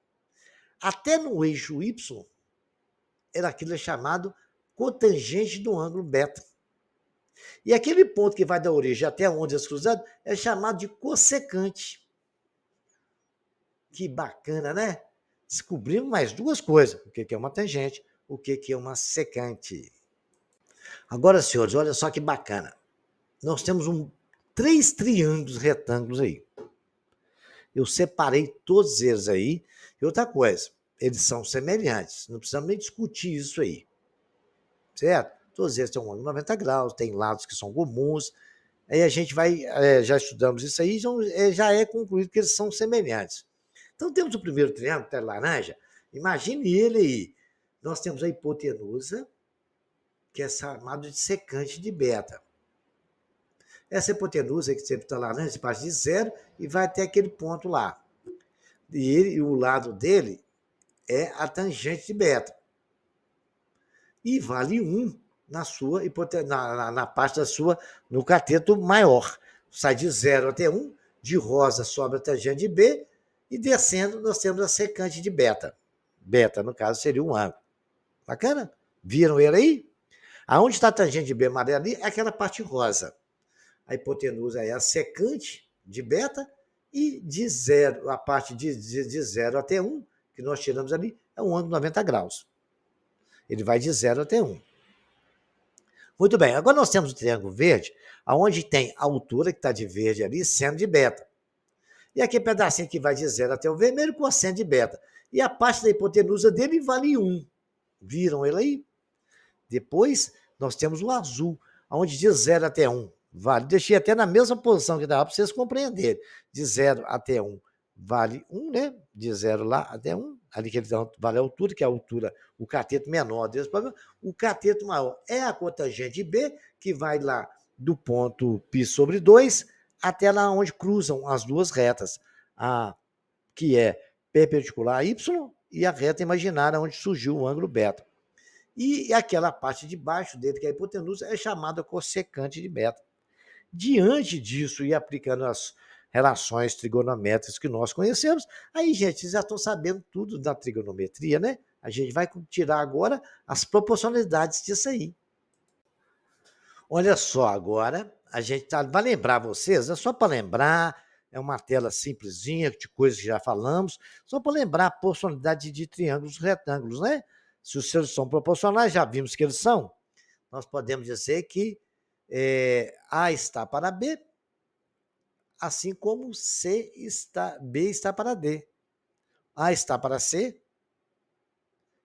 Até no eixo Y, era aquilo chamado cotangente do ângulo beta. E aquele ponto que vai da origem até onde eles cruzaram é chamado de cossecante. Que bacana, né? Descobrimos mais duas coisas. O que é uma tangente, o que é uma secante. Agora, senhores, olha só que bacana. Nós temos 3 triângulos retângulos aí. Eu separei todos eles aí. E outra coisa, eles são semelhantes. Não precisamos nem discutir isso aí. Certo? Todos eles têm um ângulo de 90 graus, tem lados que são comuns. Aí a gente vai, já estudamos isso aí, já é concluído que eles são semelhantes. Então temos o primeiro triângulo, que é laranja. Imagine ele aí. Nós temos a hipotenusa, que é chamado de secante de beta. Essa hipotenusa que sempre está laranja, parte de 0 e vai até aquele ponto lá. E o lado dele é a tangente de beta. E vale 1 na parte da sua, no cateto maior. Sai de 0 até 1, de rosa sobe a tangente de B, e descendo nós temos a secante de beta. Beta, no caso, seria um ângulo. Bacana? Viram ele aí? Aonde está a tangente de B amarela ali é aquela parte rosa. A hipotenusa é a secante de beta, e de 0, a parte de 0 até 1, que nós tiramos ali, é um ângulo de 90 graus. Ele vai de 0 até 1. Muito bem, agora nós temos o triângulo verde, onde tem a altura que está de verde ali, seno de beta. E aquele pedacinho que vai de 0 até o vermelho com a seno de beta. E a parte da hipotenusa dele vale 1. Viram ele aí? Depois, nós temos o azul, onde de 0 até 1 vale. Deixei até na mesma posição que dava para vocês compreenderem. De 0 até 1 vale 1, né? De 0 lá até 1. Ali que ele vale a altura, que é a altura, o cateto menor desse problema. O cateto maior é a cotangente B, que vai lá do ponto π sobre 2 até lá onde cruzam as duas retas, que é perpendicular a y e a reta imaginária onde surgiu o ângulo beta. E aquela parte de baixo dele, que é a hipotenusa, é chamada cossecante de beta. Diante disso e aplicando as relações trigonométricas que nós conhecemos, aí, gente, vocês já estão sabendo tudo da trigonometria, né? A gente vai tirar agora as proporcionalidades disso aí. Olha só, agora a gente vai lembrar vocês, é só para lembrar, é uma tela simplesinha, de coisas que já falamos, só para lembrar a proporcionalidade de triângulos e retângulos, né? Se os seus são proporcionais, já vimos que eles são, nós podemos dizer que A está para B, assim como B está para D. A está para C,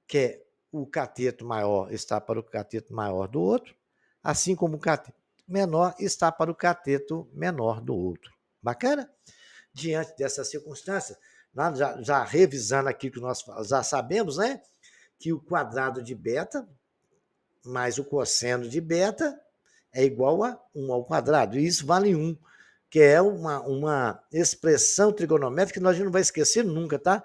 que é o cateto maior está para o cateto maior do outro, assim como o cateto menor está para o cateto menor do outro. Bacana? Diante dessa circunstância, já revisando aqui que nós já sabemos, né? Que o quadrado de beta mais o cosseno de beta é igual a 1 ao quadrado. E isso vale 1, que é uma expressão trigonométrica que nós não vamos esquecer nunca, tá?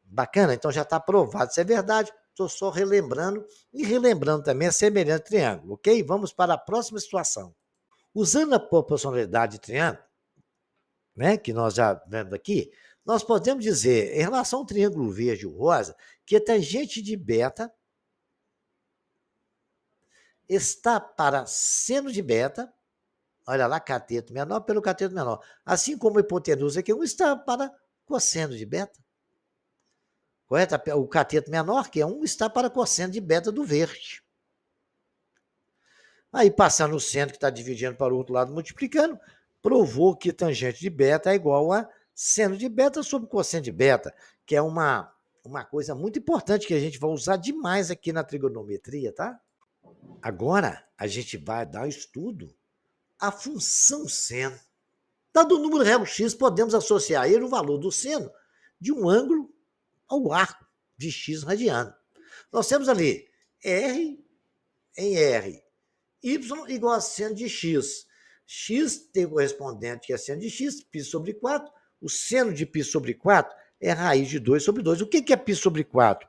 Bacana? Então já está provado. Isso é verdade. Estou só relembrando e relembrando também a semelhança de triângulo, ok? Vamos para a próxima situação. Usando a proporcionalidade de triângulo, né, que nós já vemos aqui, nós podemos dizer, em relação ao triângulo verde e rosa, que a tangente de beta está para seno de beta, olha lá, cateto menor pelo cateto menor, assim como a hipotenusa que 1 está para cosseno de beta. Correto? O cateto menor, que é 1, está para cosseno de beta do verde. Aí, passando o seno, que está dividindo para o outro lado, multiplicando, provou que tangente de beta é igual a seno de beta sobre cosseno de beta, que é uma coisa muito importante que a gente vai usar demais aqui na trigonometria, tá? Agora, a gente vai dar estudo à função seno. Dado o número real x, podemos associar ele o valor do seno de um ângulo ao arco de x radiano. Nós temos ali R em R, y igual a seno de x. X tem o correspondente que é seno de x, π sobre 4. O seno de π sobre 4 é raiz de 2 sobre 2. O que é π sobre 4?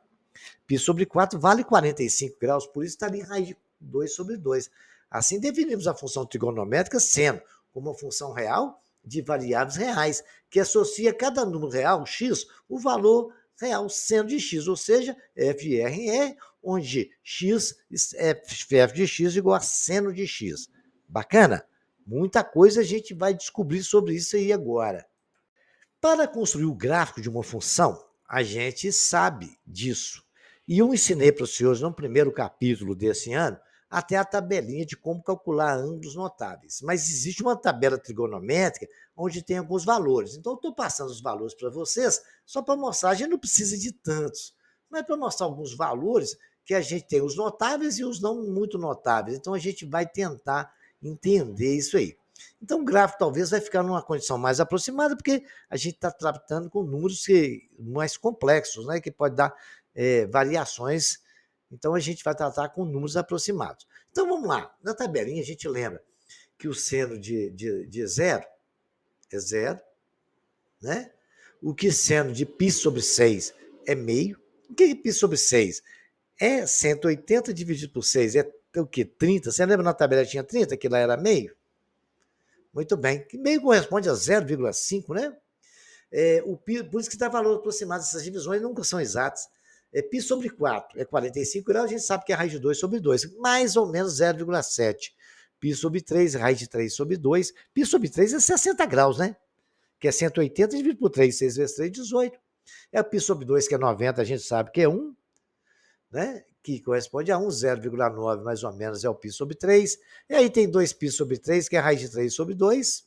Π sobre 4 vale 45 graus, por isso está ali raiz de 2 sobre 2. Assim definimos a função trigonométrica seno como uma função real de variáveis reais, que associa a cada número real, x, o valor real seno de x, ou seja, f de r em r, onde x é f de x igual a seno de x. Bacana? Muita coisa a gente vai descobrir sobre isso aí agora. Para construir o gráfico de uma função, a gente sabe disso. E eu ensinei para os senhores no primeiro capítulo desse ano até a tabelinha de como calcular ângulos notáveis. Mas existe uma tabela trigonométrica onde tem alguns valores. Então, eu estou passando os valores para vocês só para mostrar. A gente não precisa de tantos, mas para mostrar alguns valores que a gente tem os notáveis e os não muito notáveis. Então, a gente vai tentar entender isso aí. Então, o gráfico talvez vai ficar numa condição mais aproximada, porque a gente está tratando com números mais complexos, né, que pode dar variações. Então, a gente vai tratar com números aproximados. Então, vamos lá. Na tabelinha, a gente lembra que o seno de zero é zero, né? O que seno de π sobre 6 é meio. O que é π sobre 6? É 180 dividido por 6. É o quê? 30. Você lembra na tabela tinha 30, que lá era meio? Muito bem. Que meio corresponde a 0,5, né? Por isso que dá valor aproximado. Essas divisões nunca são exatas. Π sobre 4 é 45 graus, a gente sabe que é raiz de 2 sobre 2, mais ou menos 0,7. Π sobre 3, raiz de 3 sobre 2. Π sobre 3 é 60 graus, né? Que é 180 dividido por 3, 6 vezes 3, 18. O π sobre 2, que é 90, a gente sabe que é 1, né? Que corresponde a 1, 0,9 mais ou menos é o π sobre 3. E aí tem 2π sobre 3, que é raiz de 3 sobre 2,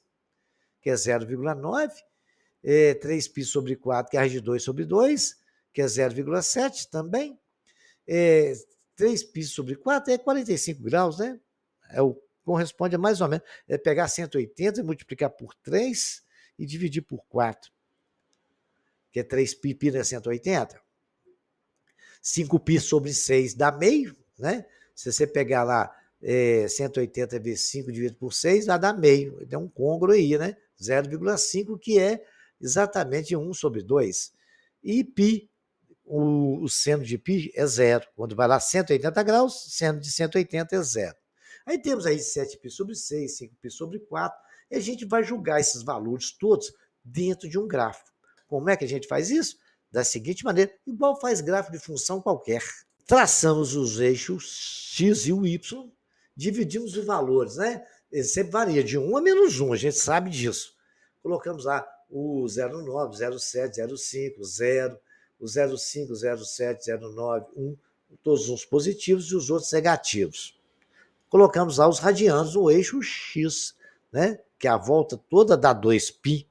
que é 0,9. 3π sobre 4, que é a raiz de 2 sobre 2, que é 0,7 também. 3π sobre 4 é 45 graus, né? Corresponde a mais ou menos. É pegar 180 e multiplicar por 3 e dividir por 4. que é 3π, π não é 180. 5π sobre 6 dá meio, né? Se você pegar lá 180 vezes 5 dividido por 6, vai dar meio. Tem um côngruo aí, né? 0,5, que é exatamente 1 sobre 2. E π, o seno de π é zero. Quando vai lá 180 graus, seno de 180 é zero. Aí temos aí 7π sobre 6, 5π sobre 4, e a gente vai julgar esses valores todos dentro de um gráfico. Como é que a gente faz isso? Da seguinte maneira, igual faz gráfico de função qualquer. Traçamos os eixos x e o y, dividimos os valores, né? Ele sempre varia de 1 a menos 1, a gente sabe disso. Colocamos lá o 09, 07, 05, 0, o 05, 07, 09, 1, todos uns positivos e os outros negativos. Colocamos lá os radianos no eixo x, né? Que a volta toda dá 2π.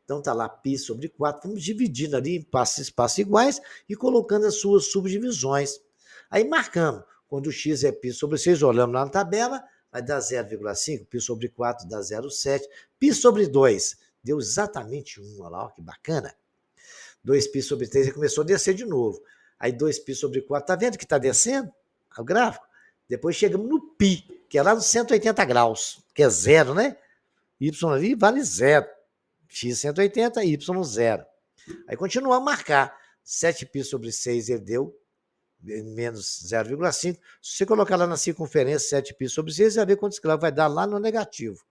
Então está lá π sobre 4, vamos dividindo ali em espaços iguais e colocando as suas subdivisões. Aí marcamos, quando o x é π sobre 6, olhamos lá na tabela, vai dar 0,5, π sobre 4 dá 0,7, π sobre 2 deu exatamente 1, olha lá, ó, que bacana. 2π sobre 3 e começou a descer de novo. Aí 2π sobre 4, tá vendo que está descendo o gráfico? Depois chegamos no π, que é lá nos 180 graus, que é zero, né? Y ali vale zero. X 180, Y 0. Aí continua a marcar. 7π sobre 6 ele deu menos 0,5. Se você colocar lá na circunferência 7π sobre 6, você vai ver quantos graus vai dar lá no negativo.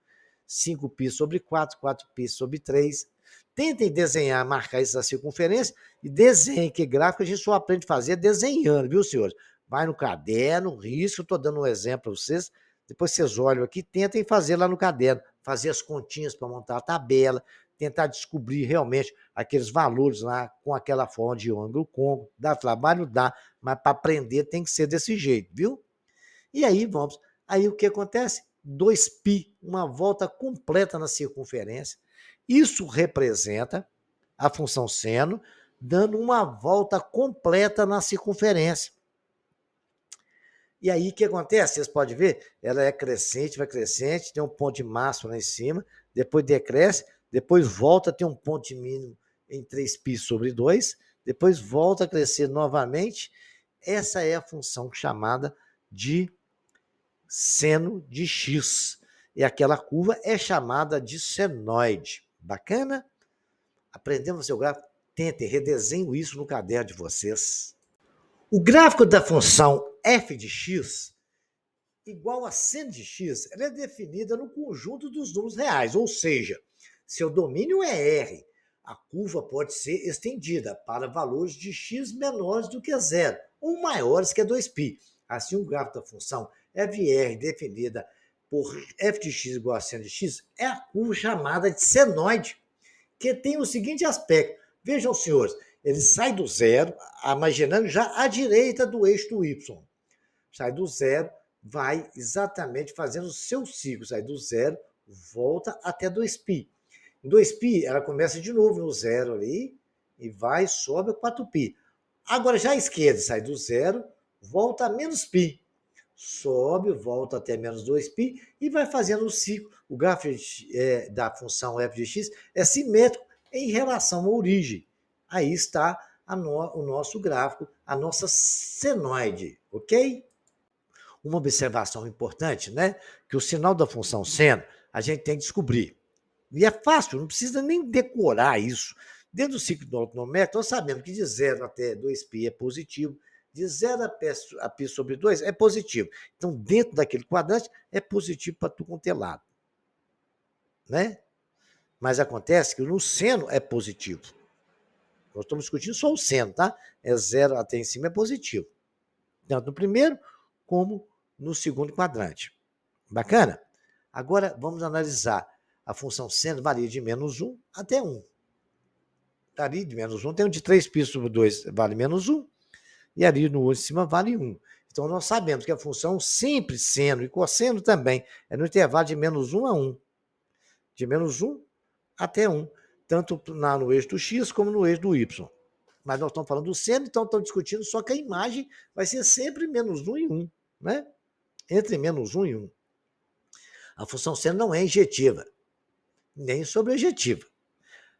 5π sobre 4, 4π sobre 3. Tentem desenhar, marcar isso na circunferência e desenhem, que gráfico a gente só aprende a fazer desenhando, viu, senhores? Vai no caderno, risco, estou dando um exemplo para vocês. Depois vocês olham aqui, tentem fazer lá no caderno, fazer as continhas para montar a tabela, tentar descobrir realmente aqueles valores lá com aquela forma de ângulo côncavo. Dá trabalho? Dá, mas para aprender tem que ser desse jeito, viu? E aí vamos. Aí o que acontece? 2π, uma volta completa na circunferência. Isso representa a função seno dando uma volta completa na circunferência. E aí o que acontece? Vocês podem ver, ela é crescente, vai crescente, tem um ponto de máximo lá em cima, depois decresce, depois volta, tem um ponto de mínimo em 3π sobre 2, depois volta a crescer novamente. Essa é a função chamada de seno de x. E aquela curva é chamada de senoide. Bacana? Aprendemos o seu gráfico? Tentem, redesenho isso no caderno de vocês. O gráfico da função f de x igual a seno de x, ela é definida no conjunto dos números reais, ou seja, seu domínio é R. A curva pode ser estendida para valores de x menores do que zero, ou maiores que 2π. Assim, o gráfico da função f de R definida por f de x igual a seno de x é a curva chamada de senoide, que tem o seguinte aspecto. Vejam, senhores, ele sai do zero, imaginando já à direita do eixo do y. Sai do zero, vai exatamente fazendo o seu ciclo. Sai do zero, volta até 2π. Em 2π, ela começa de novo no zero ali e vai, sobe a 4π. Agora, já à esquerda, sai do zero, volta a menos π. Sobe, volta até menos 2π e vai fazendo o ciclo. O gráfico da função f de x é simétrico em relação à origem. Aí está o nosso gráfico, a nossa senoide, ok? Uma observação importante, né? Que o sinal da função seno a gente tem que descobrir. E é fácil, não precisa nem decorar isso. Dentro do ciclo do autonométrico, nós sabemos que de 0 até 2π é positivo, de 0 a π sobre 2 é positivo. Então, dentro daquele quadrante, é positivo para tudo quanto é lado. Né? Mas acontece que no seno é positivo. Nós estamos discutindo só o seno, tá? É 0 até em cima é positivo. Tanto no primeiro como no segundo quadrante. Bacana? Agora, vamos analisar. A função seno varia de menos 1 até 1. Ali de menos 1 tem um de 3π sobre 2 vale menos 1. E ali no outro de cima vale 1. Então, nós sabemos que a função sempre seno e cosseno também é no intervalo de menos 1 a 1. De menos 1 até 1. Tanto no eixo do x como no eixo do y. Mas nós estamos falando do seno, então estamos discutindo só que a imagem vai ser sempre menos 1 e 1. Né? Entre menos 1 e 1. A função seno não é injetiva, nem sobrejetiva.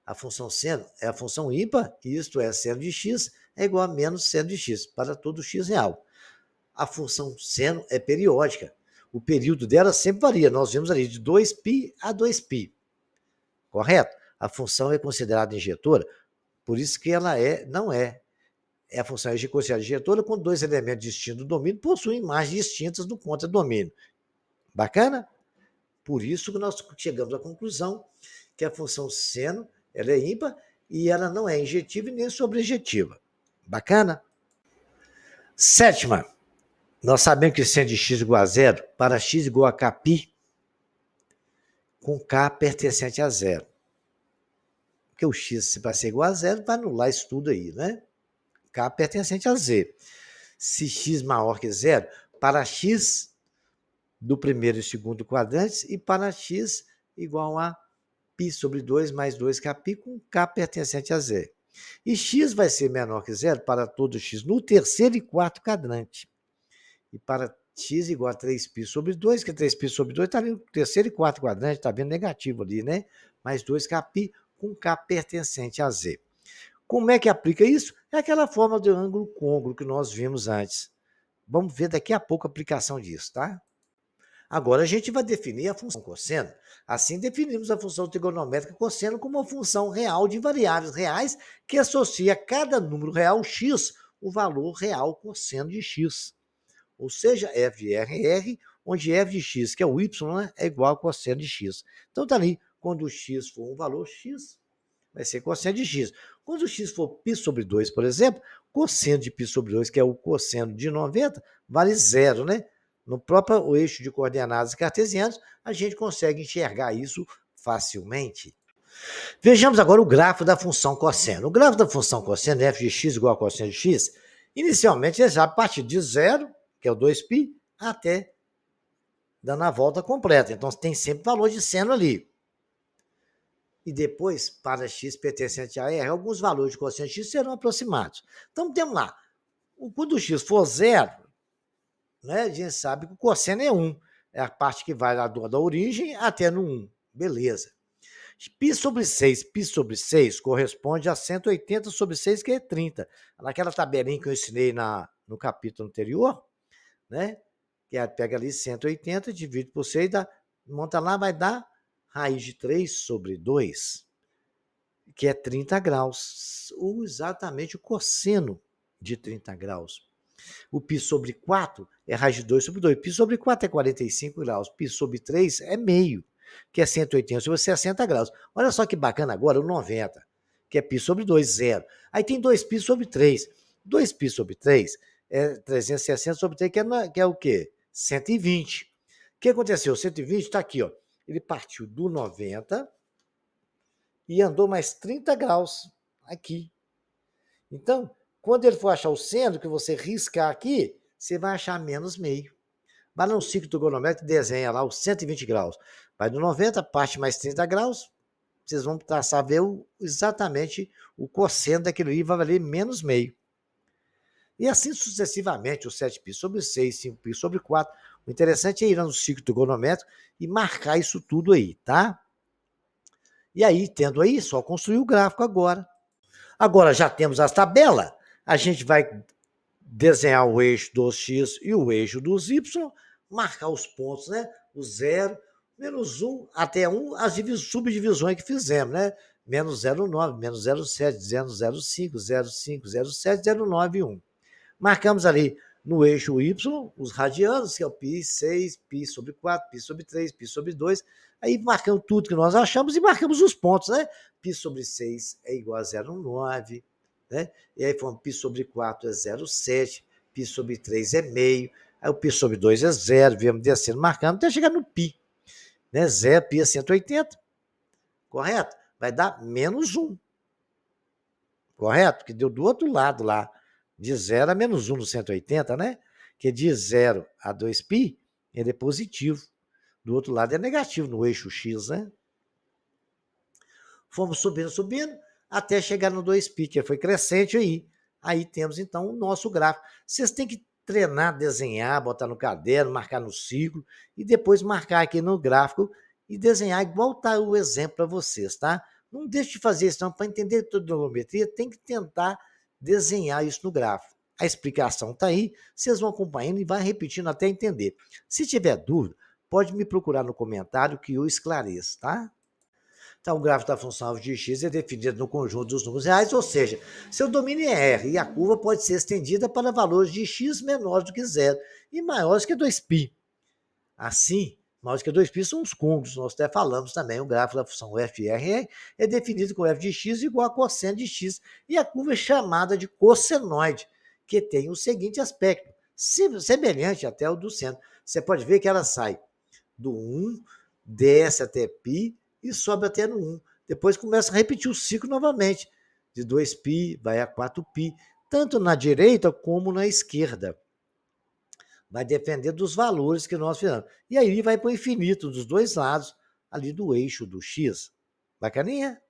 A função seno é a função ímpar, isto é, seno de x é igual a menos seno de x, para todo x real. A função seno é periódica. O período dela sempre varia. Nós vimos ali de 2π a 2π. Correto? A função é considerada injetora, por isso que ela não é. A função é considerada injetora quando dois elementos distintos do domínio possuem imagens distintas no contradomínio. Bacana? Por isso que nós chegamos à conclusão que a função seno ela é ímpar e ela não é injetiva e nem sobrejetiva. Bacana? Sétima, nós sabemos que seno de x igual a zero, para x igual a kπ, com k pertencente a zero. Porque o x, se vai ser igual a zero, vai anular isso tudo aí, né? K pertencente a z. Se x maior que zero, para x do primeiro e segundo quadrantes e para x igual a π sobre 2 mais 2kπ com k pertencente a z. E x vai ser menor que zero para todo x no terceiro e quarto quadrante. E para x igual a 3π sobre 2, que 3π sobre 2 está ali no terceiro e quarto quadrante, está vendo negativo ali, né? Mais 2kπ com k pertencente a z. Como é que aplica isso? É aquela forma de ângulo côncavo que nós vimos antes. Vamos ver daqui a pouco a aplicação disso, tá? Agora a gente vai definir a função cosseno. Assim definimos a função trigonométrica cosseno como uma função real de variáveis reais que associa a cada número real x o valor real cosseno de x. Ou seja, f de r, onde f de x, que é o y, né, é igual a cosseno de x. Então está ali, quando o x for um valor x, vai ser cosseno de x. Quando o x for π sobre 2, por exemplo, cosseno de π sobre 2, que é o cosseno de 90, vale zero, né? No próprio eixo de coordenadas cartesianas, a gente consegue enxergar isso facilmente. Vejamos agora o grafo da função cosseno. O grafo da função cosseno, f de x igual a cosseno de x, inicialmente ele já parte de zero, que é o 2π, até dando a volta completa. Então tem sempre valor de seno ali. E depois, para x pertencente a r, alguns valores de cosseno de x serão aproximados. Então temos lá, quando o x for zero, né, a gente sabe que o cosseno é 1. É a parte que vai lá da origem até no 1. Beleza. Π sobre 6, π sobre 6 corresponde a 180 sobre 6, que é 30. Naquela tabelinha que eu ensinei no capítulo anterior, né? Que pega ali 180, divide por 6, monta lá, vai dar raiz de 3 sobre 2, que é 30 graus. Ou exatamente o cosseno de 30 graus. O π sobre 4 é raiz de 2 sobre 2. Π sobre 4 é 45 graus. Π sobre 3 é meio, que é 180 sobre 60 graus. Olha só que bacana agora o 90, que é π sobre 2, 0. Aí tem 2π sobre 3. 2π sobre 3 é 360 sobre 3, que é o quê? 120. O que aconteceu? 120 está aqui, ó. Ele partiu do 90 e andou mais 30 graus aqui. Então, quando ele for achar o seno, que você riscar aqui, você vai achar menos meio. Vai no ciclo trigonométrico, desenha lá os 120 graus. Vai do 90, parte mais 30 graus, vocês vão traçar, ver exatamente o cosseno daquilo ali, vai valer menos meio. E assim sucessivamente, o 7π sobre 6, 5π sobre 4. O interessante é ir no ciclo trigonométrico e marcar isso tudo aí, tá? E aí, tendo aí, só construir o gráfico agora. Agora já temos as tabelas, a gente vai desenhar o eixo dos x e o eixo dos y, marcar os pontos, né? O 0, menos 1 até 1, as subdivisões que fizemos, né? Menos 0,9, menos 0,7, 0,05, 0,5, 0,7, 0,9 1. Marcamos ali no eixo y os radianos, que é o π6, π sobre 4, π sobre 3, π sobre 2. Aí marcamos tudo que nós achamos e marcamos os pontos, né? Π sobre 6 é igual a 0,9, né? E aí π sobre 4 é 0,7, π sobre 3 é meio, aí o π sobre 2 é 0, viemos descendo, marcando, até chegar no π, né? 0, π é 180, correto? Vai dar menos 1, correto? Que deu do outro lado lá, de 0 a menos 1 no 180, né? Que de 0 a 2π, ele é positivo. Do outro lado é negativo, no eixo x, né? Fomos subindo, até chegar no 2π, que foi crescente aí. Aí temos, então, o nosso gráfico. Vocês têm que treinar, desenhar, botar no caderno, marcar no ciclo, e depois marcar aqui no gráfico e desenhar igual tá o exemplo para vocês, tá? Não deixe de fazer isso, não. Para entender trigonometria, tem que tentar desenhar isso no gráfico. A explicação está aí, vocês vão acompanhando e vai repetindo até entender. Se tiver dúvida, pode me procurar no comentário que eu esclareço, tá? Então, o gráfico da função f de x é definido no conjunto dos números reais, ou seja, seu domínio é R e a curva pode ser estendida para valores de x menores do que zero e maiores que 2π. Assim, maiores que 2π são os cônjuges, nós até falamos também, o gráfico da função f de r é definido com f de x igual a cosseno de x, e a curva é chamada de cossenoide, que tem o seguinte aspecto, semelhante até ao do seno. Você pode ver que ela sai do 1, desce até π e sobe até no 1. Depois começa a repetir o ciclo novamente, de 2π vai a 4π, tanto na direita como na esquerda. Vai depender dos valores que nós fizemos. E aí vai para o infinito dos dois lados, ali do eixo do x. Bacaninha?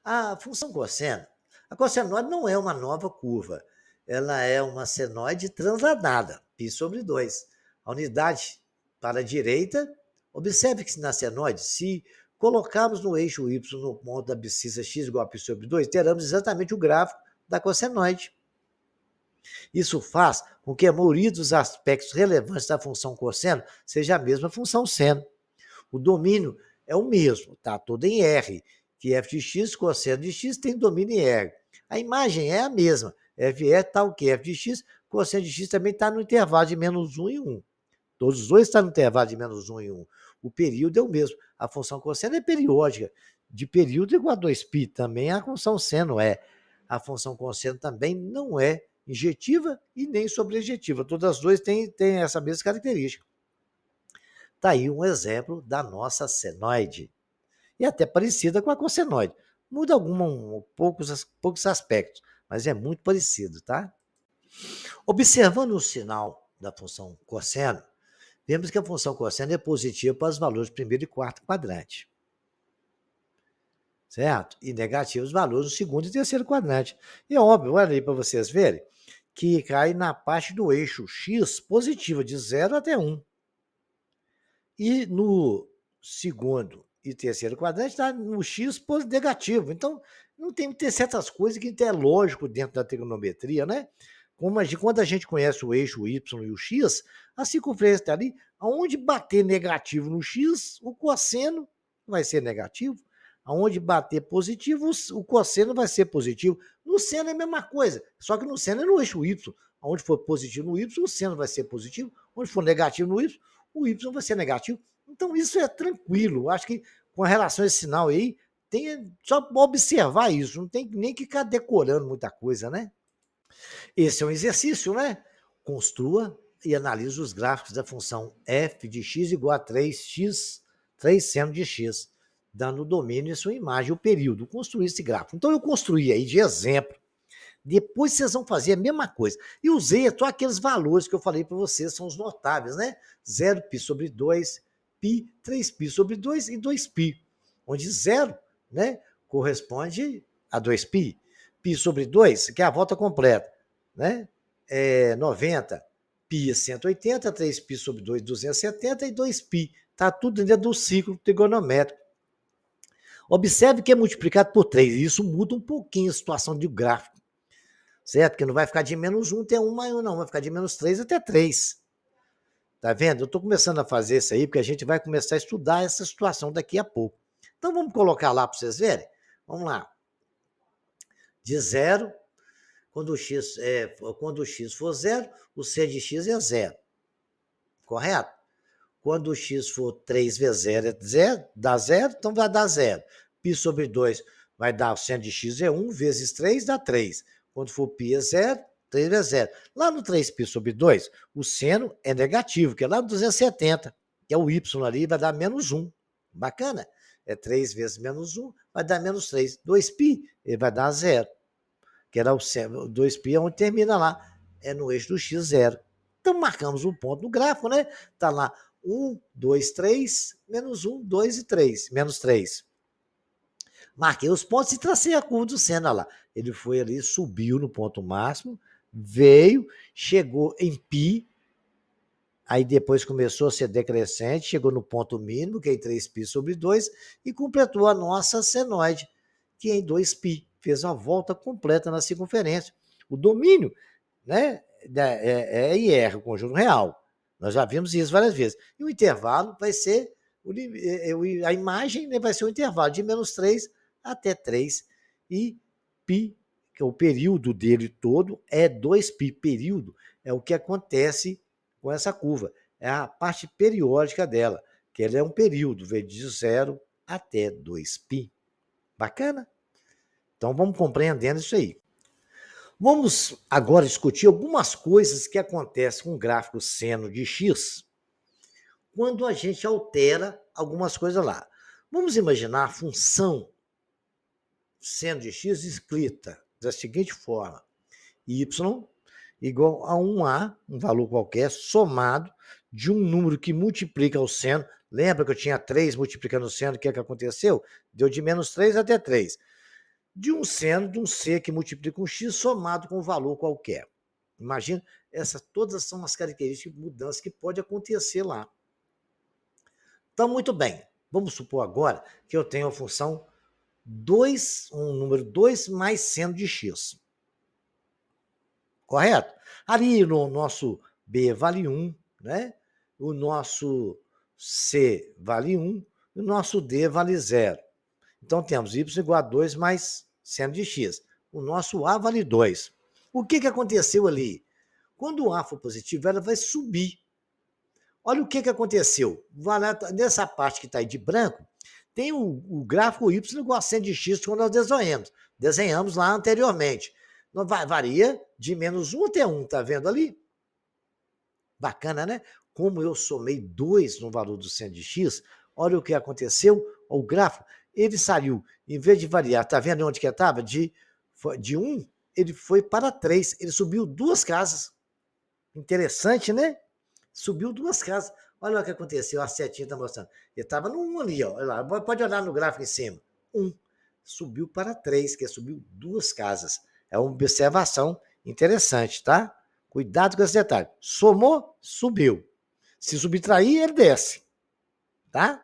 A função cosseno. A cossenoide não é uma nova curva. Ela é uma senoide transladada, π sobre 2. A unidade para a direita, observe que na senoide, se colocarmos no eixo y no ponto da abscissa x igual a π sobre 2, teremos exatamente o gráfico da cossenoide. Isso faz com que a maioria dos aspectos relevantes da função cosseno seja a mesma função seno. O domínio é o mesmo, está todo em R, que f de x, cosseno de x, tem domínio em R. A imagem é a mesma, f está o que? F de x, cosseno de x também está no intervalo de menos 1 e 1. Todos os dois estão no intervalo de menos 1 e 1. O período é o mesmo. A função cosseno é periódica. De período igual a 2π. Também a função seno é. A função cosseno também não é injetiva e nem sobrejetiva. Todas as duas têm essa mesma característica. Está aí um exemplo da nossa senoide. E até parecida com a cossenoide. Muda poucos aspectos, mas é muito parecido, tá? Observando o sinal da função cosseno, vemos que a função cosseno é positiva para os valores primeiro e quarto quadrante. Certo? E negativa os valores do segundo e terceiro quadrante. E é óbvio, olha aí para vocês verem, que cai na parte do eixo x positiva, de 0 até 1. E no segundo e terceiro quadrante está no x negativo. Então, não tem que ter certas coisas que é lógico dentro da trigonometria, né? Como quando a gente conhece o eixo y e o x, a circunferência está ali, aonde bater negativo no x, o cosseno vai ser negativo. Aonde bater positivo, o cosseno vai ser positivo. No seno é a mesma coisa, só que no seno é no eixo y. Onde for positivo no y, o seno vai ser positivo. Onde for negativo no y, o y vai ser negativo. Então, isso é tranquilo. Acho que com relação a esse sinal aí, tem só observar isso. Não tem nem que ficar decorando muita coisa, né? Esse é um exercício, né? Construa e analise os gráficos da função f de x igual a 3x, 3 seno de x, dando o domínio em sua imagem, o período. Construir esse gráfico. Então, eu construí aí de exemplo. Depois vocês vão fazer a mesma coisa. E usei só aqueles valores que eu falei para vocês, são os notáveis, né? 0π sobre 2, π, 3π sobre 2 e 2π. Onde 0, né, corresponde a 2π. π sobre 2, que é a volta completa, né? É 90. π é 180, 3π sobre 2, 270 e 2π. Está tudo dentro do ciclo trigonométrico. Observe que é multiplicado por 3. E isso muda um pouquinho a situação do gráfico. Certo? Porque não vai ficar de menos 1 até 1 mais 1, não. Vai ficar de menos 3 até 3. Tá vendo? Eu estou começando a fazer isso aí, porque a gente vai começar a estudar essa situação daqui a pouco. Então, vamos colocar lá para vocês verem? Vamos lá. De 0, quando o x for 0, o c de x é 0. Correto? Quando o x for 3 vezes 0 é 0, dá 0, então vai dar 0. π sobre 2 vai dar o seno de x é 1, vezes 3 dá 3. Quando for π é 0, 3 vezes 0. Lá no 3π sobre 2, o seno é negativo, que é lá no 270, que é o y ali, vai dar menos 1. Bacana? É 3 vezes menos 1, vai dar menos 3. 2π, ele vai dar 0. Que era o seno, 2π é onde termina lá, é no eixo do x, 0. Então, marcamos um ponto no gráfico, né? Está lá 1, 2, 3, menos 1, 2 e 3, menos 3. Marquei os pontos e tracei a curva do seno, olha lá. Ele foi ali, subiu no ponto máximo, veio, chegou em π, Aí depois começou a ser decrescente, chegou no ponto mínimo, que é em 3π sobre 2, e completou a nossa senoide, que é em 2π. Fez uma volta completa na circunferência. O domínio, né, é IR, o conjunto real. Nós já vimos isso várias vezes. E o intervalo vai ser, a imagem, né, vai ser o intervalo de -3 até 3. E π, que é o período dele todo, é 2π. Período é o que acontece com essa curva. É a parte periódica dela, que ela é um período, vem de 0 até 2π. Bacana? Então vamos compreendendo isso aí. Vamos agora discutir algumas coisas que acontecem com o gráfico seno de x quando a gente altera algumas coisas lá. Vamos imaginar a função seno de x escrita da seguinte forma: y igual a 1a, um valor qualquer, somado de um número que multiplica o seno. Lembra que eu tinha 3 multiplicando o seno? O que é que aconteceu? Deu de -3 até 3. De um seno de um c que multiplica um x somado com um valor qualquer. Imagina, essas todas são as características de mudança que pode acontecer lá. Então, muito bem. Vamos supor agora que eu tenho a função 2, um número 2 mais seno de x. Correto? Ali no nosso B vale 1, né? O nosso C vale 1, e o nosso D vale 0. Então, temos y igual a 2 mais seno de x. O nosso A vale 2. O que aconteceu ali? Quando o A for positivo, ela vai subir. Olha o que aconteceu. Nessa parte que está aí de branco, tem o gráfico y igual a seno de x quando nós desenhamos. Desenhamos lá anteriormente. Varia de -1 até 1, tá vendo ali? Bacana, né? Como eu somei 2 no valor do seno de x, olha o que aconteceu. O gráfico, ele saiu, em vez de variar, tá vendo onde que estava? De 1, ele foi para 3. Ele subiu 2 casas. Interessante, né? Subiu 2 casas. Olha o que aconteceu, a setinha está mostrando. Ele estava no 1 ali, ó. Olha lá, pode olhar no gráfico em cima. 1. Subiu para 3, que subiu 2 casas. É uma observação interessante, tá? Cuidado com esse detalhe. Somou, subiu. Se subtrair, ele desce. Tá?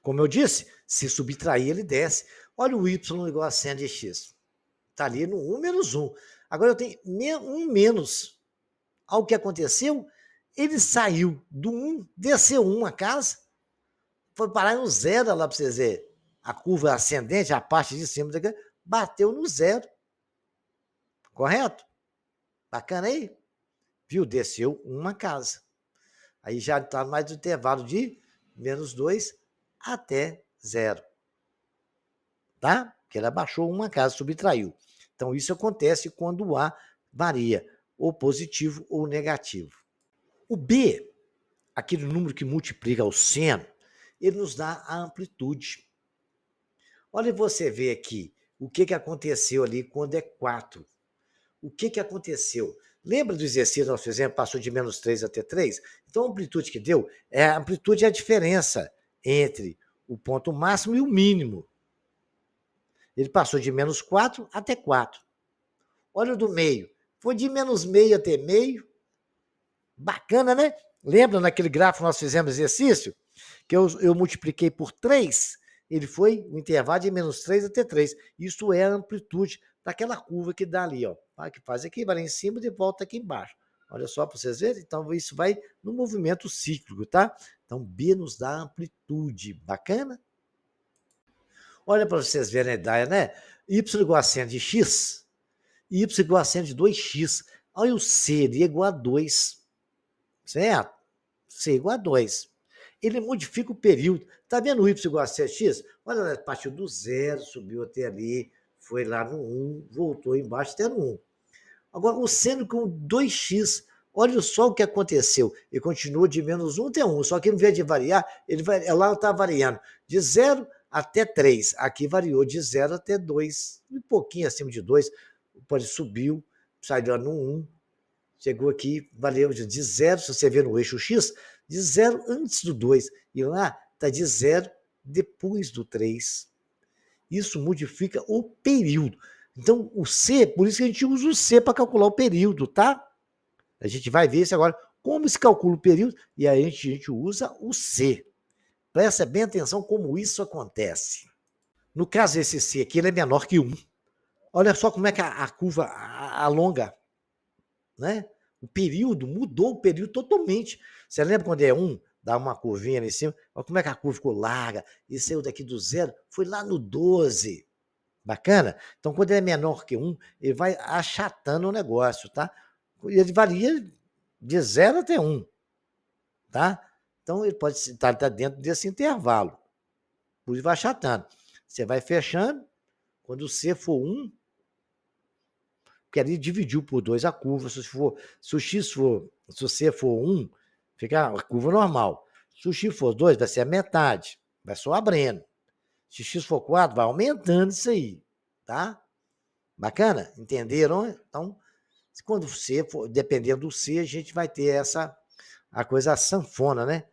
Como eu disse, se subtrair, ele desce. Olha o y igual a seno de x. Está ali no 1 menos 1. Agora eu tenho 1 menos. Olha o que aconteceu? Ele saiu do 1, desceu 1 a casa, foi parar no 0 lá para vocês verem. A curva ascendente, a parte de cima, bateu no 0. Correto? Bacana aí? Viu? Desceu 1 a casa. Aí já está mais do intervalo de -2 até 0. Tá? Porque ela baixou 1 a casa, subtraiu. Então, isso acontece quando o A varia, ou positivo ou negativo. O B, aquele número que multiplica o seno, ele nos dá a amplitude. Olha, você vê aqui o que aconteceu ali quando é 4. O que aconteceu? Lembra do exercício que nós fizemos, passou de -3 até 3? Então, a amplitude que deu, a amplitude é a diferença entre o ponto máximo e o mínimo. Ele passou de -4 até 4. Olha o do meio. Foi de -meio até meio. Bacana, né? Lembra naquele gráfico que nós fizemos exercício? Que eu multipliquei por 3, ele foi o intervalo de -3 até 3. Isso é a amplitude daquela curva que dá ali, ó. Que faz aqui, vai lá em cima e volta aqui embaixo. Olha só para vocês verem. Então, isso vai no movimento cíclico, tá? Então, B nos dá amplitude. Bacana? Olha para vocês verem a ideia, né? Y igual a seno de x, y igual a seno de 2x. Olha o C, ele é igual a 2. Certo? C igual a 2. Ele modifica o período. Está vendo o y igual a 7x? Olha, partiu do 0, subiu até ali, foi lá no 1, voltou embaixo até no 1. Agora, o seno com 2x, olha só o que aconteceu. Ele continua de -1 até 1, só que ao invés de variar, lá está variando de 0 até 3. Aqui variou de 0 até 2, um pouquinho acima de 2, subiu, saiu no 1, chegou aqui, valeu de 0, se você ver no eixo X, de 0 antes do 2, e lá está de 0 depois do 3. Isso modifica o período. Então, o C, por isso que a gente usa o C para calcular o período, tá? A gente vai ver isso agora, Como se calcula o período? E aí a gente usa o C. Presta bem atenção como isso acontece. No caso, esse C aqui, ele é menor que 1. Olha só como é que a curva alonga, né? O período, mudou o período totalmente. Você lembra quando é 1, dá uma curvinha ali em cima? Olha como é que a curva ficou larga e saiu daqui do 0, foi lá no 12. Bacana? Então, quando ele é menor que 1, ele vai achatando o negócio, tá? Ele varia de 0 até 1, tá? Então, ele pode estar dentro desse intervalo. Por isso vai achatando. Você vai fechando, quando o C for 1, porque ali dividiu por 2 a curva. Se o X for, se o C for 1, fica a curva normal. Se o X for 2, vai ser a metade, vai só abrindo. Se o X for 4, vai aumentando isso aí, tá? Bacana? Entenderam? Então, quando o C for, dependendo do C, a gente vai ter a coisa sanfona, né?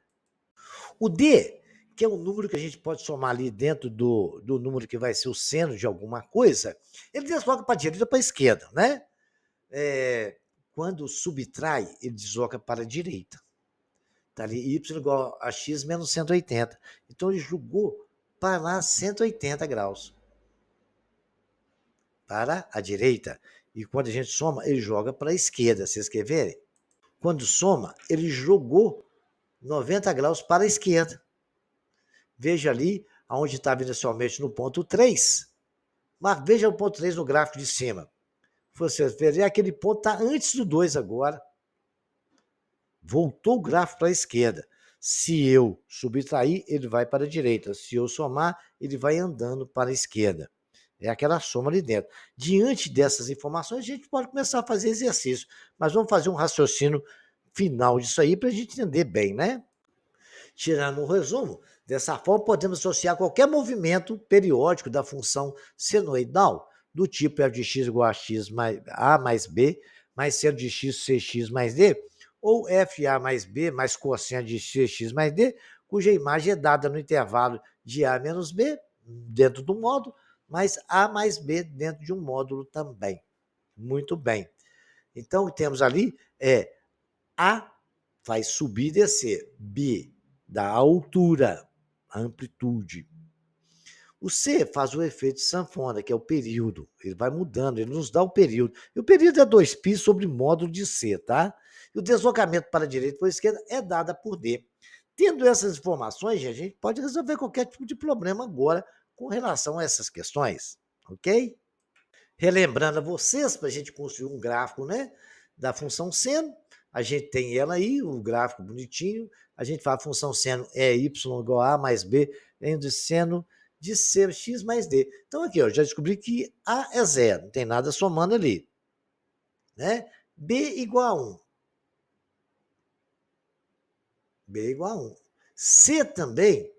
O D, que é o número que a gente pode somar ali dentro do número que vai ser o seno de alguma coisa, ele desloca para a direita ou para a esquerda, né? Quando subtrai, ele desloca para a direita. Está ali y igual a x menos 180. Então, ele jogou para 180 graus. Para a direita. E quando a gente soma, ele joga para a esquerda. Vocês querem ver? Quando soma, ele jogou 90 graus para a esquerda. Veja ali, onde está vindo somente no ponto 3. Mas veja o ponto 3 no gráfico de cima. Você vê, aquele ponto está antes do 2 agora. Voltou o gráfico para a esquerda. Se eu subtrair, ele vai para a direita. Se eu somar, ele vai andando para a esquerda. É aquela soma ali dentro. Diante dessas informações, a gente pode começar a fazer exercício. Mas vamos fazer um raciocínio final disso aí para a gente entender bem, né? Tirando um resumo, dessa forma podemos associar qualquer movimento periódico da função senoidal, do tipo f de x igual a x mais a mais b, mais seno de x cx mais d, ou fa mais b mais cosseno de cx mais d, cuja imagem é dada no intervalo de a menos b, dentro do módulo, mais a mais b dentro de um módulo também. Muito bem. Então, temos ali a vai subir e descer, b da altura, a amplitude. O C faz o efeito de sanfona, que é o período. Ele vai mudando, ele nos dá o período. E o período é 2π sobre módulo de C, tá? E o deslocamento para a direita e para a esquerda é dada por D. Tendo essas informações, a gente pode resolver qualquer tipo de problema agora com relação a essas questões, ok? Relembrando a vocês, para a gente construir um gráfico, né, da função seno, a gente tem ela aí, o gráfico bonitinho, a gente fala a função seno é y igual a mais b, entre seno de x mais d. Então aqui, ó, já descobri que a é zero, não tem nada somando ali, né? B igual a 1. B igual a 1. C também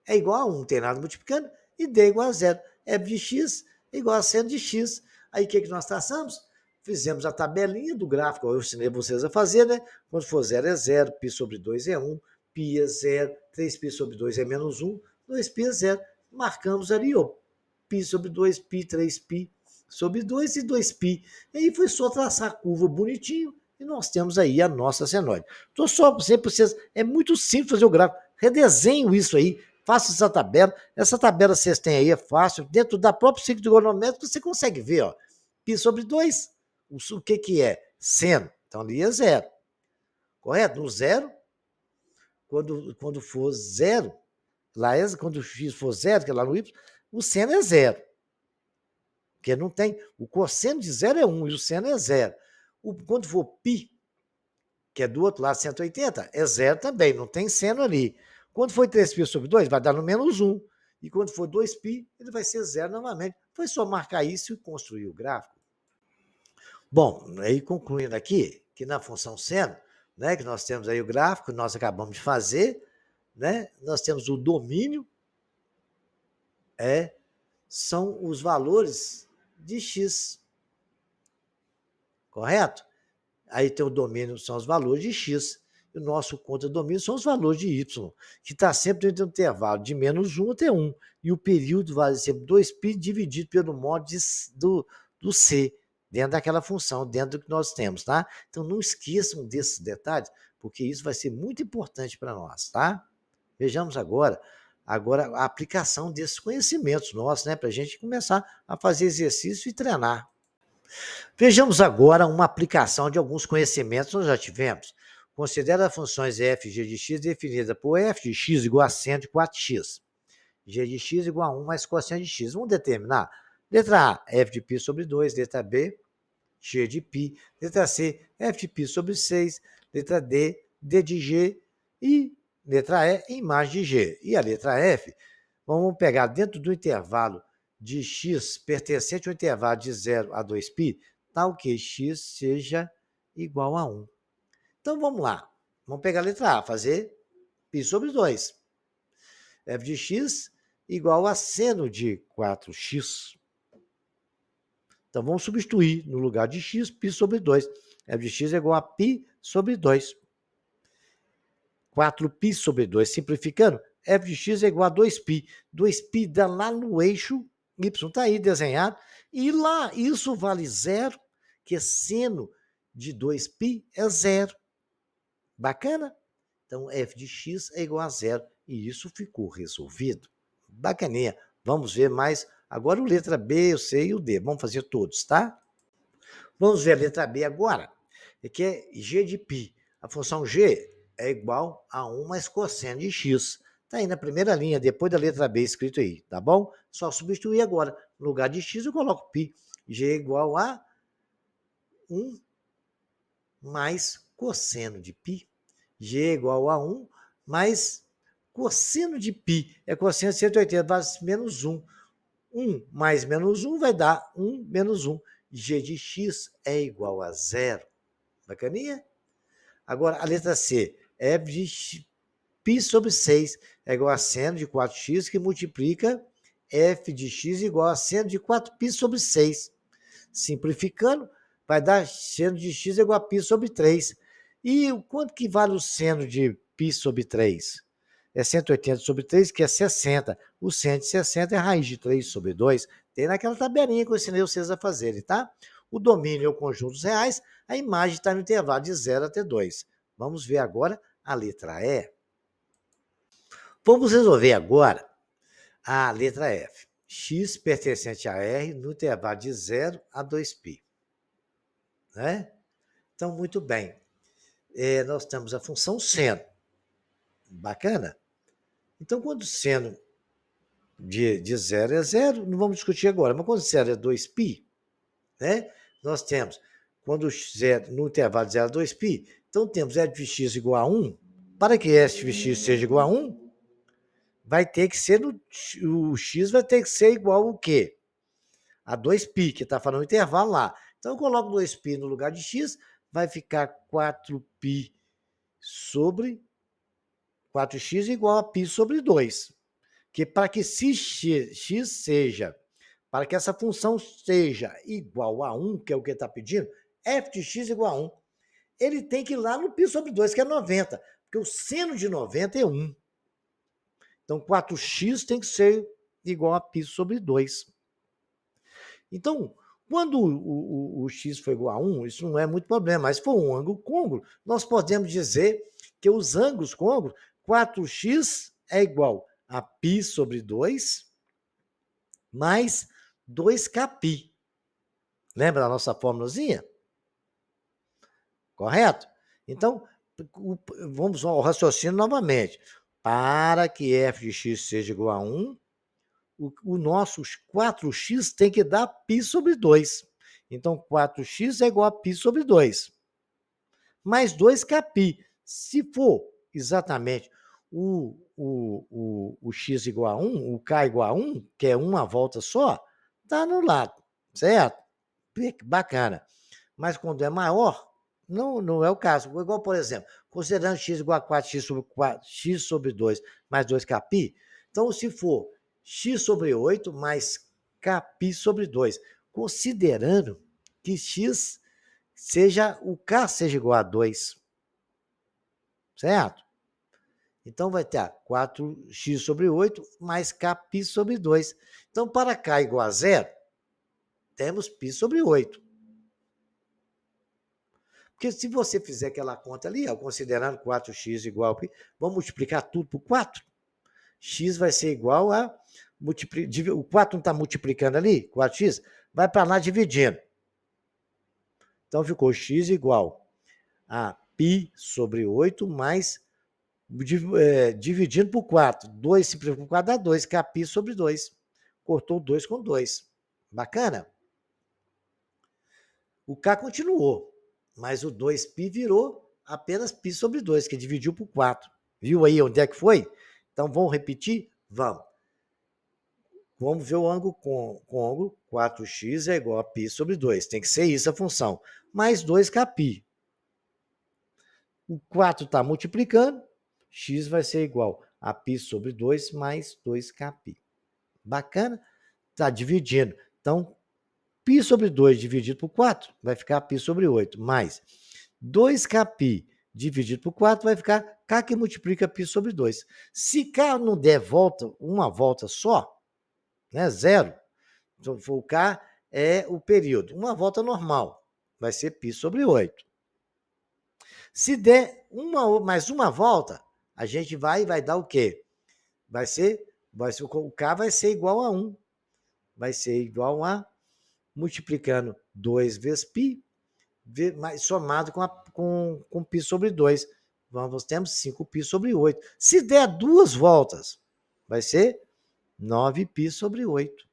é igual a 1, não tem nada multiplicando, e D igual a 0. F de x é igual a seno de x. Aí o que nós traçamos? Fizemos a tabelinha do gráfico, eu ensinei vocês a fazer, né? Quando for 0 é 0, π sobre 2 é 1, π é 0, 3π sobre 2 é menos 1, 2π é 0. Marcamos ali, ó, π sobre 2, π, 3π sobre 2 e 2π. E aí foi só traçar a curva bonitinho e nós temos aí a nossa senoide. Estou só sempre para vocês, é muito simples fazer o gráfico. Redesenho isso aí, faça essa tabela. Essa tabela vocês têm aí, é fácil. Dentro da própria ciclo trigonométrico, você consegue ver, ó, π sobre 2, o que é? Seno. Então ali é 0. Correto? No 0, quando for 0, lá é, quando o x for 0, que é lá no y, o seno é 0. Porque não tem. O cosseno de 0 é 1 e o seno é 0. Quando for π, que é do outro lado, 180, é 0 também, não tem seno ali. Quando for 3π sobre 2, vai dar no menos 1. E quando for 2π, ele vai ser 0 novamente. Foi só marcar isso e construir o gráfico. Bom, aí concluindo aqui, que na função seno, né, que nós temos aí o gráfico, que nós acabamos de fazer, né, nós temos o domínio, são os valores de x, correto? Aí tem o domínio, são os valores de x, e o nosso contra-domínio são os valores de y, que está sempre dentro do intervalo de menos 1 até 1, e o período vai ser 2π dividido pelo módulo do c, dentro daquela função, dentro do que nós temos, tá? Então não esqueçam desses detalhes, porque isso vai ser muito importante para nós, tá? Vejamos agora a aplicação desses conhecimentos nossos, né, para a gente começar a fazer exercício e treinar. Vejamos agora uma aplicação de alguns conhecimentos que nós já tivemos. Considera as funções f e g de x definida por f de x igual a seno de 4x. G de x igual a 1 mais cosseno de x. Vamos determinar. Letra A, f de π sobre 2. Letra B, g de π. Letra C, f de π sobre 6. Letra D, d de g. E letra E, imagem de g. E a letra F, vamos pegar dentro do intervalo de x pertencente ao intervalo de 0 a 2π, tal que x seja igual a 1. Então, vamos lá. Vamos pegar a letra A, fazer π sobre 2. F de x igual a seno de 4x. Então, vamos substituir no lugar de x, π sobre 2. F de x é igual a π sobre 2. 4π sobre 2. Simplificando, f de x é igual a 2π. 2π dá lá no eixo y, está aí desenhado. E lá, isso vale zero, que seno de 2π é zero. Bacana? Então, f de x é igual a zero. E isso ficou resolvido. Bacaninha. Vamos ver mais. Agora o letra B, o C e o D. Vamos fazer todos, tá? Vamos ver a letra B agora. Que é g de π. A função g é igual a 1 mais cosseno de x. Está aí na primeira linha, depois da letra B escrito aí, tá bom? Só substituir agora. No lugar de x eu coloco π. G é igual a 1 mais cosseno de π. G é igual a 1 mais cosseno de π. É cosseno de 180, vai menos 1. 1 mais menos 1 vai dar 1 menos 1. G de x é igual a zero. Bacaninha? Agora, a letra C. F de π sobre 6 é igual a seno de 4x, que multiplica f de x igual a seno de 4π sobre 6. Simplificando, vai dar seno de x igual a π sobre 3. E quanto que vale o seno de π sobre 3? É 180 sobre 3, que é 60. O seno de 60 é a raiz de 3 sobre 2. Tem naquela tabelinha que eu ensinei vocês a fazerem, tá? O domínio é o conjunto dos reais, a imagem está no intervalo de 0 até 2. Vamos ver agora a letra E. Vamos resolver agora a letra F. X pertencente a R no intervalo de 0 a 2π. Né? Então, muito bem. Nós temos a função seno. Bacana? Então, quando o seno de 0 é 0, não vamos discutir agora, mas quando o seno é 2π, né? Nós temos, quando no intervalo de 0 a 2π, então temos f de x igual a 1. Para que f de x seja igual a 1, vai ter que ser, o x vai ter que ser igual ao quê? A 2π, que está falando o intervalo lá. Então, eu coloco 2π no lugar de x, vai ficar 4π sobre 4x igual a π sobre 2. Que para que x seja, para que essa função seja igual a 1, que é o que ele está pedindo, f de x igual a 1, ele tem que ir lá no π sobre 2, que é 90, porque o seno de 90 é 1. Então, 4x tem que ser igual a π sobre 2. Então, quando o x for igual a 1, isso não é muito problema, mas se for um ângulo côncavo, nós podemos dizer que os ângulos côncavos, 4x é igual a π sobre 2 mais 2kπ. Lembra da nossa fórmulazinha? Correto? Então, vamos ao raciocínio novamente. Para que f de x seja igual a 1, o nosso 4x tem que dar π sobre 2. Então, 4x é igual a π sobre 2. Mais 2kπ. Se for exatamente o x igual a 1, o k igual a 1, que é uma volta só, está anulado, certo? Bacana. Mas quando é maior, não é o caso. Igual, por exemplo, considerando x igual a 4x sobre 2 mais 2kπ, então se for x sobre 8 mais kπ sobre 2, considerando que o k seja igual a 2, certo? Então vai ter 4x sobre 8 mais kπ sobre 2. Então, para k igual a 0, temos π sobre 8. Porque se você fizer aquela conta ali, ó, considerando 4x igual a π, vamos multiplicar tudo por 4? X vai ser igual a... O 4 não está multiplicando ali? 4x? Vai para lá dividindo. Então, ficou x igual a π sobre 8 mais dividindo por 4. 2 simplifica por 4 dá 2, que é a π sobre 2. Cortou 2 com 2. Bacana? O K continuou, mas o 2π virou apenas π sobre 2, que dividiu por 4. Viu aí onde é que foi? Então, vamos repetir? Vamos. Vamos ver o ângulo côncavo. 4x é igual a π sobre 2. Tem que ser isso a função. Mais 2kπ. O 4 está multiplicando. X vai ser igual a π sobre 2 mais 2kπ. Bacana? Está dividindo. Então, π sobre 2 dividido por 4 vai ficar π sobre 8. Mais 2kπ dividido por 4 vai ficar k que multiplica π sobre 2. Se k não der volta, uma volta só, né, zero, então o k é o período. Uma volta normal vai ser π sobre 8. Se der mais uma volta, a gente vai dar o quê? O k vai ser igual a 1. Vai ser igual a, multiplicando 2 vezes π, somado com π sobre 2. Temos 5π sobre 8. Se der duas voltas, vai ser 9π sobre 8.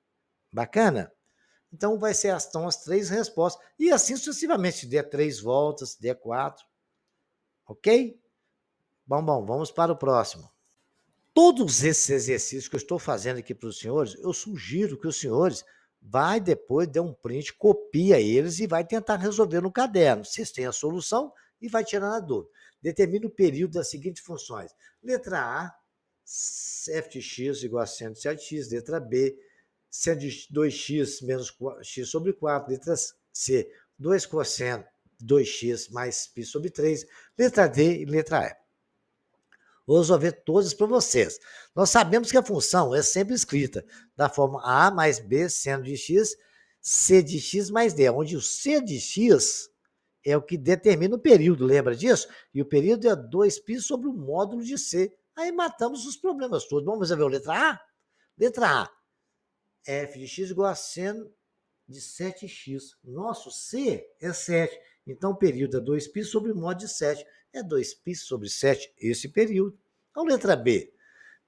Bacana? Então, vai ser as 3 respostas. E assim sucessivamente, se der 3 voltas, se der 4. Ok? Bom, vamos para o próximo. Todos esses exercícios que eu estou fazendo aqui para os senhores, eu sugiro que os senhores vai depois dar um print, copia eles e vai tentar resolver no caderno. Vocês têm a solução e vai tirando a dúvida. Determina o período das seguintes funções. Letra A, f de x igual a seno de 7x. Letra B, seno de 2x menos x sobre 4. Letra C, 2 cosseno de 2x mais π sobre 3. Letra D e letra E. Vou resolver todas para vocês. Nós sabemos que a função é sempre escrita da forma A mais B seno de x, C de x mais D, onde o C de x é o que determina o período, lembra disso? E o período é 2π sobre o módulo de C. Aí matamos os problemas todos. Vamos resolver a letra A? Letra A. F de x igual a seno de 7x. Nosso C é 7. Então, o período é 2π sobre o módulo de 7. É 2π sobre 7 esse período. Então, letra B,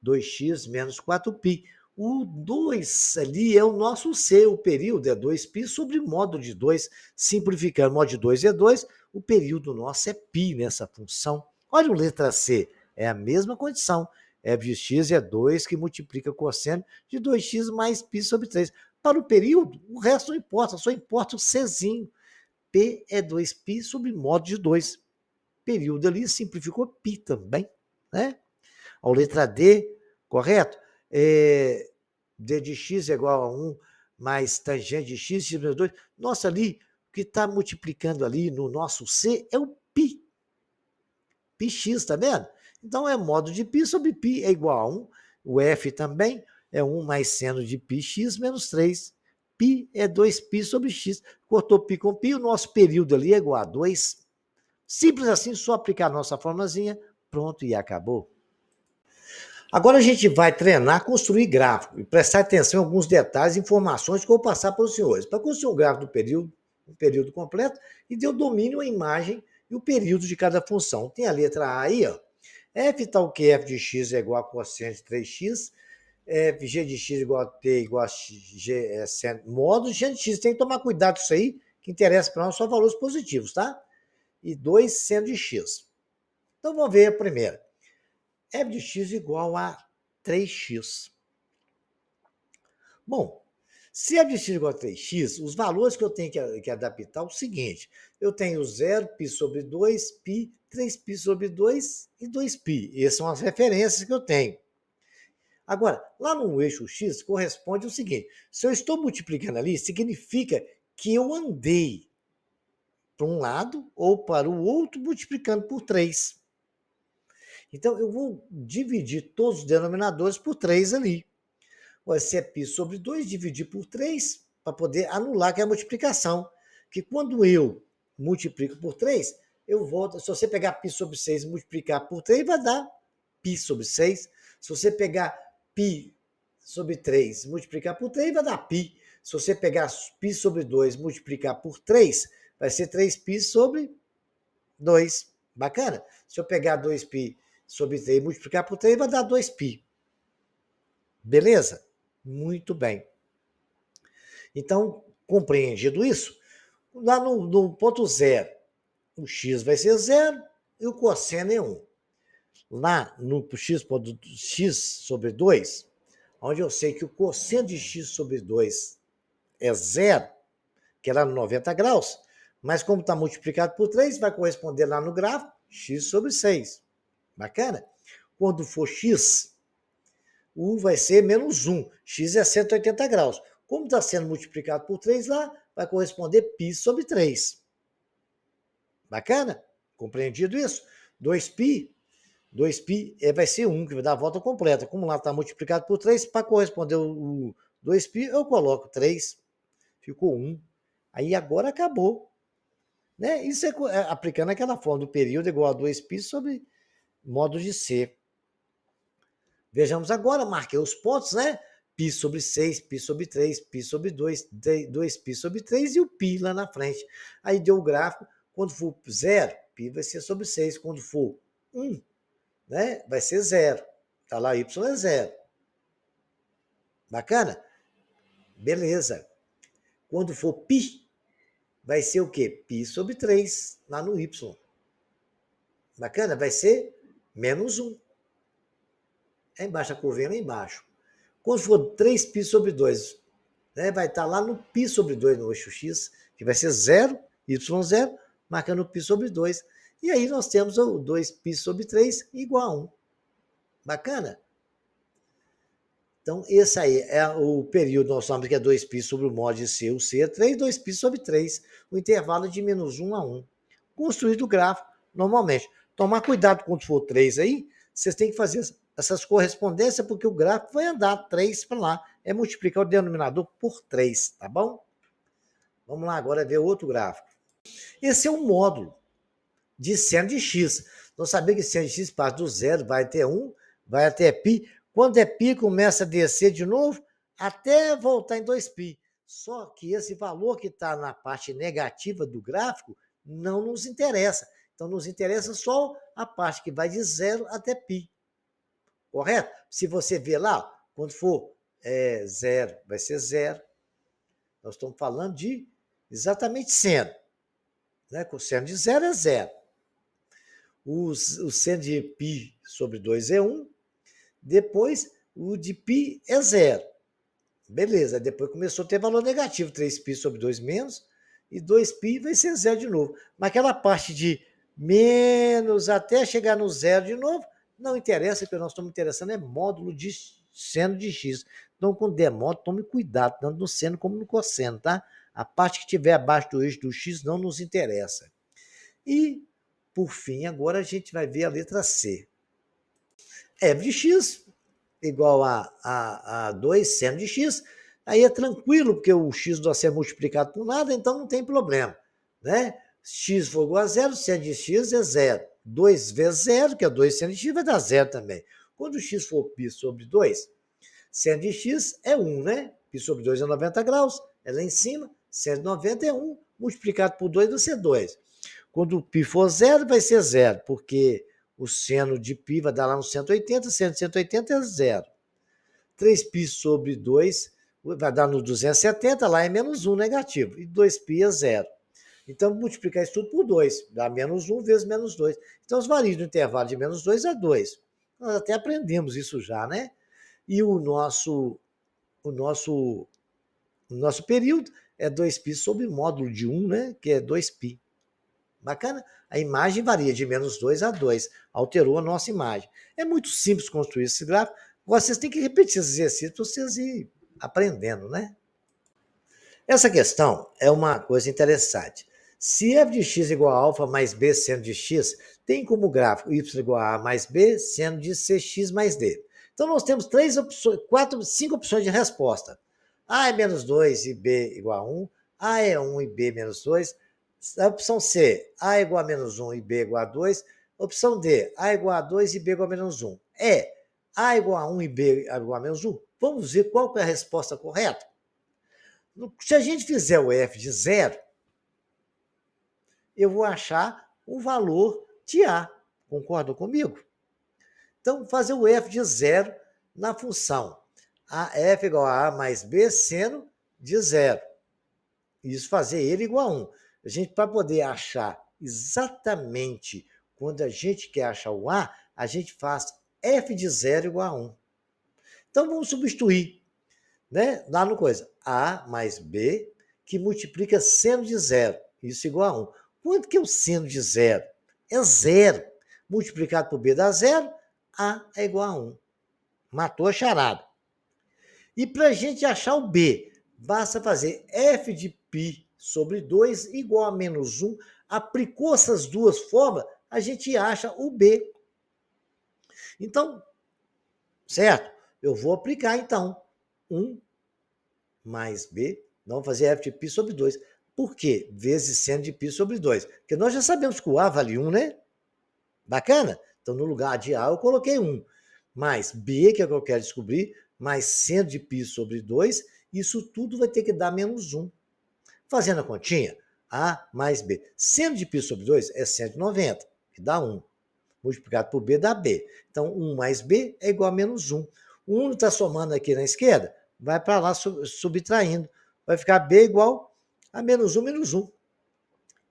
2x menos 4π. O 2 ali é o nosso C, o período é 2π sobre módulo de 2. Simplificando, módulo de 2 é 2, o período nosso é π nessa função. Olha a letra C, é a mesma condição. F de x é 2 que multiplica cosseno de 2x mais π sobre 3. Para o período, o resto não importa, só importa o Czinho. P é 2π sobre módulo de 2. Período ali simplificou π também, né? A letra D, correto? D de x é igual a 1 mais tangente de x menos 2. Nossa, ali, o que está multiplicando ali no nosso C é o π. πx, tá vendo? Então, é módulo de π sobre π é igual a 1. O F também é 1 mais seno de πx menos 3. Π é 2π sobre x. Cortou π com π, o nosso período ali é igual a 2. Simples assim, só aplicar a nossa formulazinha, pronto e acabou. Agora a gente vai treinar, construir gráfico e prestar atenção em alguns detalhes e informações que eu vou passar para os senhores. Para construir um gráfico do período, um período completo, e deu domínio à imagem e o período de cada função. Tem a letra A aí, ó. F tal que f de x é igual a cosseno de 3x, f g de x igual a t igual a g seno módulo de g de x. Tem que tomar cuidado com isso aí, que interessa para nós só valores positivos, tá? E 2 seno de x. Então vamos ver a primeira. F de x igual a 3x. Bom, se f de x igual a 3x, os valores que eu tenho que adaptar é o seguinte. Eu tenho 0, π sobre 2, π, 3π sobre 2 e 2π. Essas são as referências que eu tenho. Agora, lá no eixo x corresponde ao seguinte. Se eu estou multiplicando ali, significa que eu andei para um lado ou para o outro multiplicando por 3. Então, eu vou dividir todos os denominadores por 3 ali. Vai ser π sobre 2, dividir por 3, para poder anular que é a multiplicação. Que quando eu multiplico por 3, eu volto. Se você pegar π sobre 6 e multiplicar por 3, vai dar π sobre 6. Se você pegar π sobre 3 e multiplicar por 3, vai dar π. Se você pegar π sobre 2 e multiplicar por 3, vai ser 3π sobre 2. Bacana? Se eu pegar 2π sobre 3 e multiplicar por 3, vai dar 2π. Beleza? Muito bem. Então, compreendido isso, lá no ponto zero, o x vai ser 0 e o cosseno é 1. Lá no x sobre 2, onde eu sei que o cosseno de x sobre 2 é 0, que é lá no 90 graus, mas como está multiplicado por 3, vai corresponder lá no gráfico x sobre 6. Bacana? Quando for x, u vai ser menos 1. X é 180 graus. Como está sendo multiplicado por 3 lá, vai corresponder π sobre 3. Bacana? Compreendido isso? 2π vai ser 1, que vai dar a volta completa. Como lá está multiplicado por 3, para corresponder o 2π, eu coloco 3. Ficou 1. Aí agora acabou. Né? Isso é aplicando aquela forma do período igual a 2π sobre modo de ser. Vejamos agora, marquei os pontos, né? π sobre 6, π sobre 3, π sobre 2, 2π sobre 3 e o π lá na frente. Aí deu o gráfico, quando for 0, π vai ser sobre 6. Quando for 1, né, vai ser 0. Está lá, y é 0. Bacana? Beleza. Quando for π, vai ser o quê? π sobre 3, lá no y. Bacana? Vai ser menos 1. É embaixo, a curvinha lá embaixo. Quando for 3π sobre 2, né, vai estar lá no π sobre 2 no eixo x, que vai ser 0, y0, marcando π sobre 2. E aí nós temos o 2π sobre 3 igual a 1. Bacana? Então, esse aí é o período, nós falamos que é 2π sobre o mod de C, o C é 3, 2π sobre 3, o intervalo de menos 1 a 1. Construído o gráfico normalmente. Tomar cuidado quando for 3 aí, vocês têm que fazer essas correspondências, porque o gráfico vai andar 3 para lá. É multiplicar o denominador por 3, tá bom? Vamos lá agora ver outro gráfico. Esse é um módulo de seno de x. Nós sabemos que seno de x passa do 0, vai até 1, vai até π. Quando é π, começa a descer de novo, até voltar em 2π. Só que esse valor que está na parte negativa do gráfico não nos interessa. Então, nos interessa só a parte que vai de 0 até π. Correto? Se você ver lá, quando for 0, vai ser 0. Nós estamos falando de exatamente seno. Né? O seno de 0 é 0. O seno de π sobre 2 é 1. Depois, o de π é 0. Beleza, depois começou a ter valor negativo. 3π sobre 2 menos, e 2π vai ser 0 de novo. Mas aquela parte de menos até chegar no 0 de novo, não interessa, porque nós estamos interessando é módulo de seno de x. Então, quando der módulo, tome cuidado, tanto no seno como no cosseno, tá? A parte que estiver abaixo do eixo do x não nos interessa. E, por fim, agora a gente vai ver a letra C. F de x igual a 2 seno de x, aí é tranquilo, porque o x não vai ser multiplicado por nada, então não tem problema. Né? X for igual a 0, seno de x é 0. 2 vezes 0, que é 2 seno de x, vai dar 0 também. Quando o x for π sobre 2, seno de x é 1, né? Π sobre 2 é 90 graus, é lá em cima, seno de 90 é 1, multiplicado por 2 vai ser 2. Quando o π for 0, vai ser 0, porque o seno de π vai dar lá no 180, seno de 180 é 0. 3π sobre 2 vai dar no 270, lá é menos 1 negativo, e 2π é 0. Então, multiplicar isso tudo por 2, dá menos 1 vezes menos 2. Então, os varíos do intervalo de menos 2 a 2. Nós até aprendemos isso já, né? E o nosso período é 2π sobre módulo de 1, né? Que é 2π. Bacana? A imagem varia de menos 2 a 2. Alterou a nossa imagem. É muito simples construir esse gráfico. Vocês têm que repetir esses exercícios para vocês irem aprendendo, né? Essa questão é uma coisa interessante. Se f de x igual a alfa mais b seno de x, tem como gráfico y igual a mais b seno de cx mais d. Então, nós temos 5 opções de resposta. A é menos 2 e b igual a 1. A é 1 e b menos 2. A opção C, A igual a menos 1 e B igual a 2. Opção D, A igual a 2 e B igual a menos 1. A igual a 1 e B igual a menos 1. Vamos ver qual é a resposta correta? Se a gente fizer o F de zero, eu vou achar o valor de A. Concordam comigo? Então, fazer o F de zero na função a F igual a mais B seno de zero. Isso fazer ele igual a 1. A gente, para poder achar exatamente quando a gente quer achar o A gente faz F de zero igual a 1. Então, vamos substituir, né? Lá no coisa, A mais B, que multiplica seno de zero. Isso igual a 1. Quanto que é o seno de zero? É zero. Multiplicado por B dá zero, A é igual a 1. Matou a charada. E para a gente achar o B, basta fazer f de π sobre 2 igual a menos 1. Aplicou essas duas formas, a gente acha o B. Então, certo? Eu vou aplicar, então, 1 mais B. Vamos fazer f de π sobre 2. Por quê? Vezes seno de π sobre 2. Porque nós já sabemos que o A vale 1, né? Bacana? Então, no lugar de A, eu coloquei 1. Mais B, que é o que eu quero descobrir, mais seno de π sobre 2, isso tudo vai ter que dar menos 1. Fazendo a continha, A mais B. Seno de π sobre 2 é 190, que dá 1. Multiplicado por B dá B. Então, 1 mais B é igual a menos 1. O 1 está somando aqui na esquerda, vai para lá subtraindo. Vai ficar B igual a menos 1 menos 1.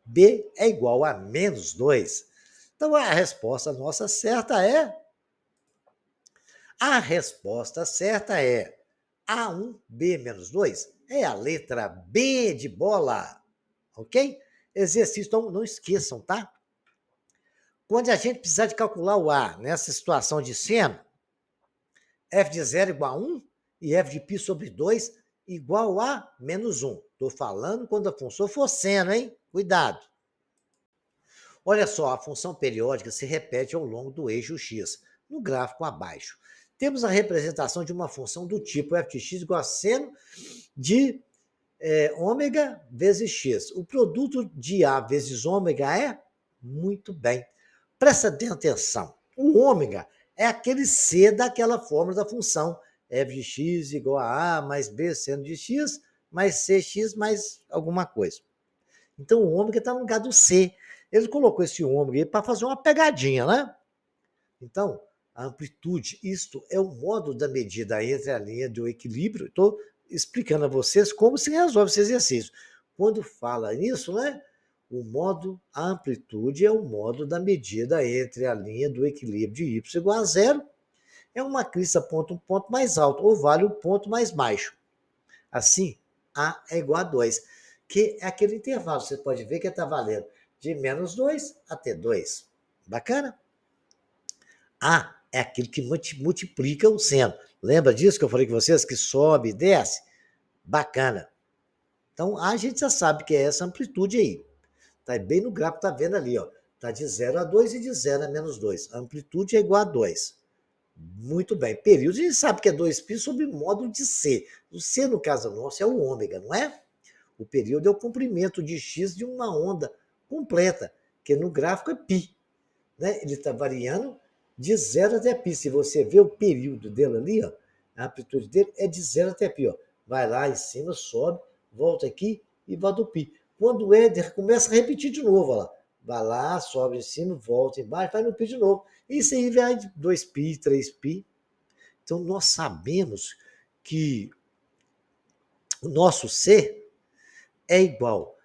B é igual a menos 2. Então, a resposta nossa certa é... A resposta certa é A1B menos 2. É a letra B de bola. Ok? Exercício, então não esqueçam, tá? Quando a gente precisar de calcular o A nessa situação de seno, f de 0 igual a 1 e f de π sobre 2 igual a menos 1. Estou falando quando a função for seno, hein? Cuidado. Olha só, a função periódica se repete ao longo do eixo x, no gráfico abaixo. Temos a representação de uma função do tipo f de x igual a seno de ômega vezes x. O produto de A vezes ômega é? Muito bem. Presta atenção. O ômega é aquele C daquela fórmula da função f de x igual a mais B seno de x mais cx mais alguma coisa. Então, o ômega está no lugar do C. Ele colocou esse ômega aí para fazer uma pegadinha, né? Então, a amplitude, isto é o modo da medida entre a linha do equilíbrio. Estou explicando a vocês como se resolve esse exercício. Quando fala nisso, né? A amplitude é o modo da medida entre a linha do equilíbrio de y igual a zero. É uma crista ponto um ponto mais alto, ou vale o ponto mais baixo. Assim, A é igual a 2, que é aquele intervalo. Você pode ver que está valendo de menos 2 até 2. Bacana? A é aquilo que multiplica o seno. Lembra disso que eu falei com vocês? Que sobe e desce? Bacana. Então, A gente já sabe que é essa amplitude aí. Está bem no gráfico, está vendo ali, ó. Está de 0 a 2 e de 0 a menos 2. A amplitude é igual a 2. Muito bem. Período, a gente sabe que é 2π sobre módulo de C. O C, no caso nosso, é o ômega, não é? O período é o comprimento de x de uma onda completa, que no gráfico é π. Né? Ele está variando de 0 até π. Se você vê o período dele ali, ó, a amplitude dele é de 0 até π. Ó. Vai lá em cima, sobe, volta aqui e vai do π. Quando o éder começa a repetir de novo, ó lá. Vai lá, sobe em cima, volta embaixo, vai no π de novo. Isso aí vai de 2π, 3π. Então, nós sabemos que o nosso C é igual.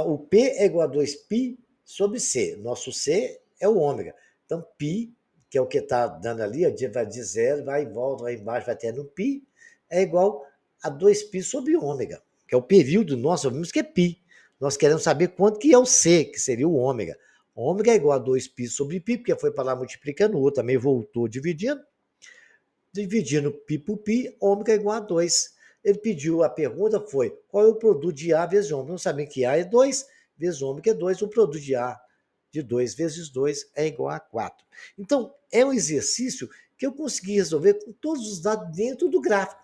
O P é igual a 2π sobre C. Nosso C é o ômega. Então, π, que é o que está dando ali, vai de 0, vai e volta, vai embaixo, vai até no π, é igual a 2π sobre ômega, que é o período nosso, vimos que é π. Nós queremos saber quanto que é o C, que seria o ômega. Ômega é igual a 2π sobre π, porque foi para lá multiplicando, o outro também voltou dividindo. Dividindo π por π, ômega é igual a 2. Ele pediu, a pergunta foi, qual é o produto de A vezes ômega? Não sabem que A é 2, vezes ômega é 2, o produto de A de 2 vezes 2 é igual a 4. Então, é um exercício que eu consegui resolver com todos os dados dentro do gráfico,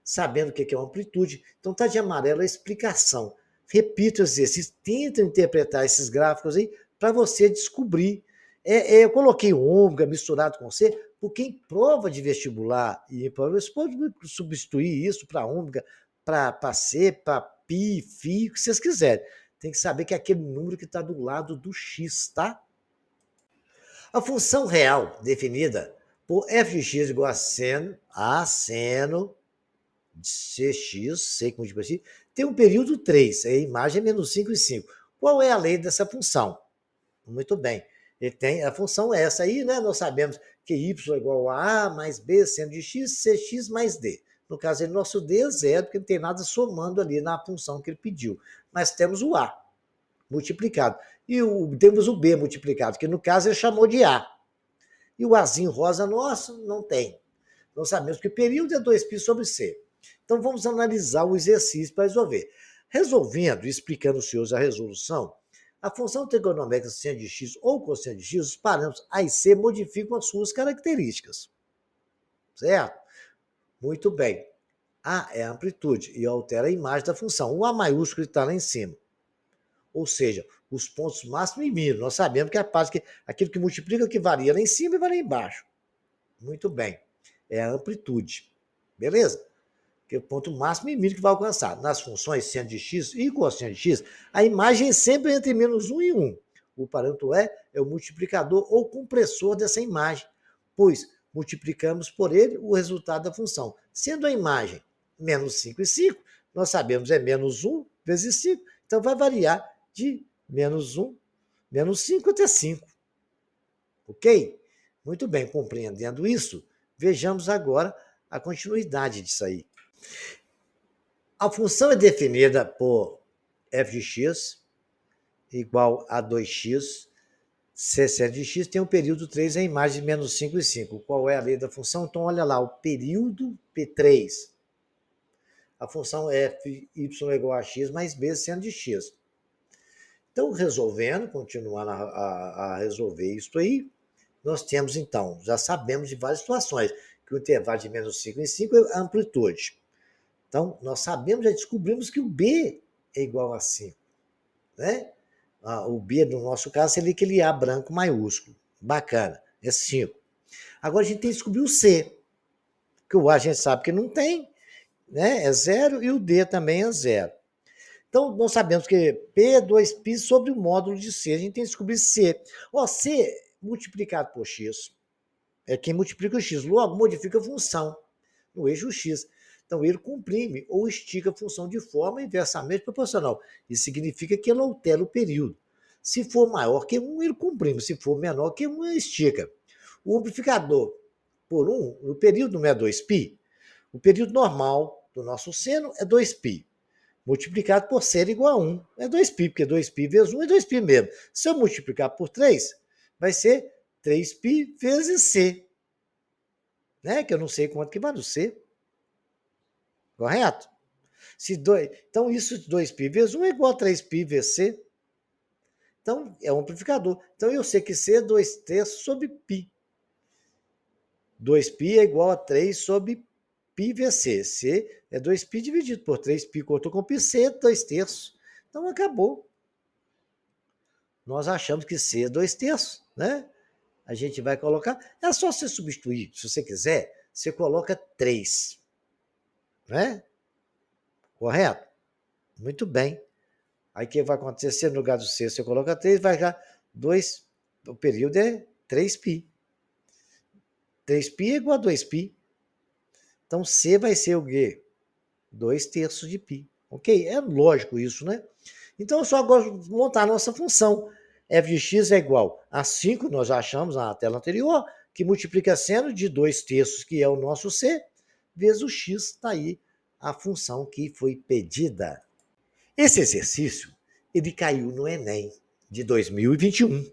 sabendo o que é uma amplitude. Então, está de amarelo a explicação. Repita o exercício, tenta interpretar esses gráficos aí para você descobrir. Eu coloquei ômega misturado com C, porque em prova de vestibular e em prova, você pode substituir isso para ômega, para C, para pi, φ, o que vocês quiserem. Tem que saber que é aquele número que está do lado do x, tá? A função real definida por f de x igual a seno de cx, C que multiplica x, tem um período 3, a imagem é menos 5 e 5. Qual é a lei dessa função? Muito bem. Ele tem a função essa aí, né? Nós sabemos que y é igual a mais b seno de x, cx mais d. No caso, ele, nosso d é zero, porque não tem nada somando ali na função que ele pediu. Mas temos o a multiplicado. E temos o b multiplicado, que no caso ele chamou de a. E o azinho rosa nosso não tem. Nós sabemos que o período é 2π sobre c. Então vamos analisar o exercício para resolver. Resolvendo e explicando os senhores a resolução, a função trigonométrica seno de x ou cosseno de x, os parâmetros a e c modificam as suas características. Certo? Muito bem. A é a amplitude e altera a imagem da função. O A maiúsculo está lá em cima. Ou seja, os pontos máximo e mínimo. Nós sabemos que é a parte aquilo que multiplica que varia lá em cima e varia embaixo. Muito bem. É a amplitude. Beleza? Que é o ponto máximo e mínimo que vai alcançar. Nas funções seno de x e cosseno de x, a imagem é sempre entre menos 1 e 1. O parâmetro é o multiplicador ou compressor dessa imagem, pois multiplicamos por ele o resultado da função. Sendo a imagem menos 5 e 5, nós sabemos é menos 1 vezes 5, então vai variar de menos 1, menos 5 até 5. Ok? Muito bem, compreendendo isso, vejamos agora a continuidade disso aí. A função é definida por f de x igual a 2x, c de x tem o período 3, a imagem de menos 5 e 5. Qual é a lei da função? Então, olha lá, o período P3. A função f y igual a x mais b seno de x. Então, resolvendo, continuando a resolver isso aí, nós temos, então, já sabemos de várias situações, que o intervalo de menos 5 em 5 é a amplitude. Então, nós sabemos, já descobrimos que o B é igual a 5. Né? O B, no nosso caso, seria aquele A branco maiúsculo. Bacana, é 5. Agora a gente tem que descobrir o C, que o A a gente sabe que não tem, né? É 0, e o D também é 0. Então, nós sabemos que P é 2π sobre o módulo de C. A gente tem que descobrir C. C multiplicado por X é quem multiplica o X. Logo, modifica a função no eixo X. Então, ele comprime ou estica a função de forma inversamente proporcional. Isso significa que ele altera o período. Se for maior que 1, ele comprime. Se for menor que 1, ele estica. O amplificador por 1, o período não é 2π. O período normal do nosso seno é 2π. Multiplicado por seno igual a 1. É 2π, porque 2π vezes 1 é 2π mesmo. Se eu multiplicar por 3, vai ser 3π vezes C. Né? Que eu não sei quanto que vai no C. Correto? Então, isso de 2π vezes 1 é igual a 3π vezes C. Então, é um amplificador. Então, eu sei que C é 2/3 sobre π. 2π é igual a 3 sobre π vezes C. C é 2π dividido por 3π, cortou com π, C é 2/3. Então, acabou. Nós achamos que C é 2/3, né? A gente vai colocar... É só você substituir, se você quiser, você coloca 3. Né? Correto? Muito bem. Aí o que vai acontecer? No lugar do C, você coloca 3, vai dar 2, o período é 3π. 3π é igual a 2π. Então, C vai ser o quê? 2/3 de π. Ok? É lógico isso, né? Então, eu só agora montar a nossa função. f de x é igual a 5, nós já achamos na tela anterior, que multiplica seno de 2/3, que é o nosso C, vezes o x, está aí a função que foi pedida. Esse exercício, ele caiu no Enem de 2021.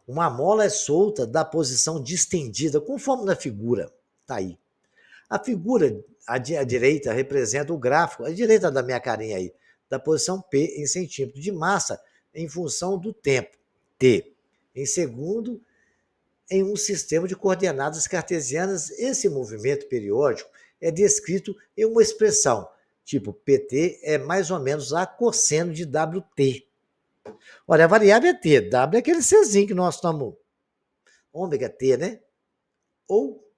Uma mola é solta da posição distendida, conforme na figura. Está aí. A figura à direita representa o gráfico, à direita da minha carinha aí, da posição P em centímetro de massa em função do tempo, T. Em segundo, em um sistema de coordenadas cartesianas, esse movimento periódico é descrito em uma expressão Tipo, PT é mais ou menos A cosseno de WT. Olha, a variável é T, W é aquele Czinho que nós estamos, ômega T, né? Ou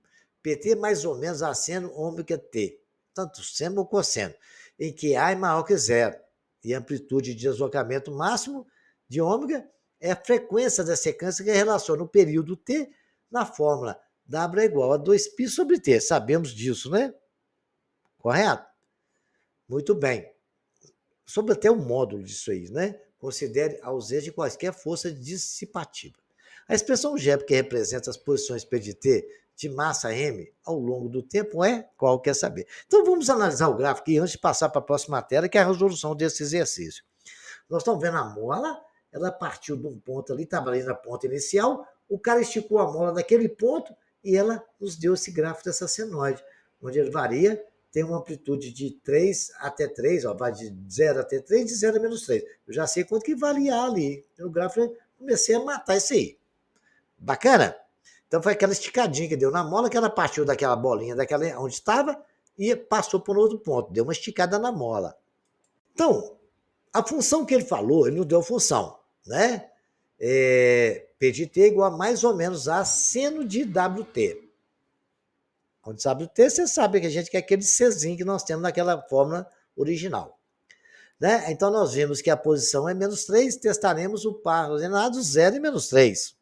PT mais ou menos A seno ômega T, tanto seno ou cosseno, em que A é maior que zero. E a amplitude de deslocamento máximo de ômega é a frequência da secância que relaciona o período T na fórmula W é igual a 2π sobre T. Sabemos disso, né? Correto? Muito bem. Sobre até o módulo disso aí, né? Considere a ausência de quaisquer força dissipativa. A expressão G, que representa as posições P de T de massa M ao longo do tempo, é qual quer saber. Então vamos analisar o gráfico aqui antes de passar para a próxima matéria, que é a resolução desse exercício. Nós estamos vendo a mola, ela partiu de um ponto ali, estava ali na ponta inicial, o cara esticou a mola naquele ponto e ela nos deu esse gráfico dessa senoide, onde ele varia, tem uma amplitude de 3 até 3, ó, vai de 0 até 3, de 0 a menos 3. Eu já sei quanto que variar ali. No gráfico eu comecei a matar isso aí. Bacana? Então foi aquela esticadinha que deu na mola, que ela partiu daquela bolinha, daquela onde estava, e passou por outro ponto. Deu uma esticada na mola. Então, a função que ele falou, ele não deu função, né? P de T igual a mais ou menos a seno de WT. Onde WT, você sabe que a gente quer aquele Czinho que nós temos naquela fórmula original. Né? Então, nós vimos que a posição é menos 3, testaremos o par ordenado 0 e menos 3.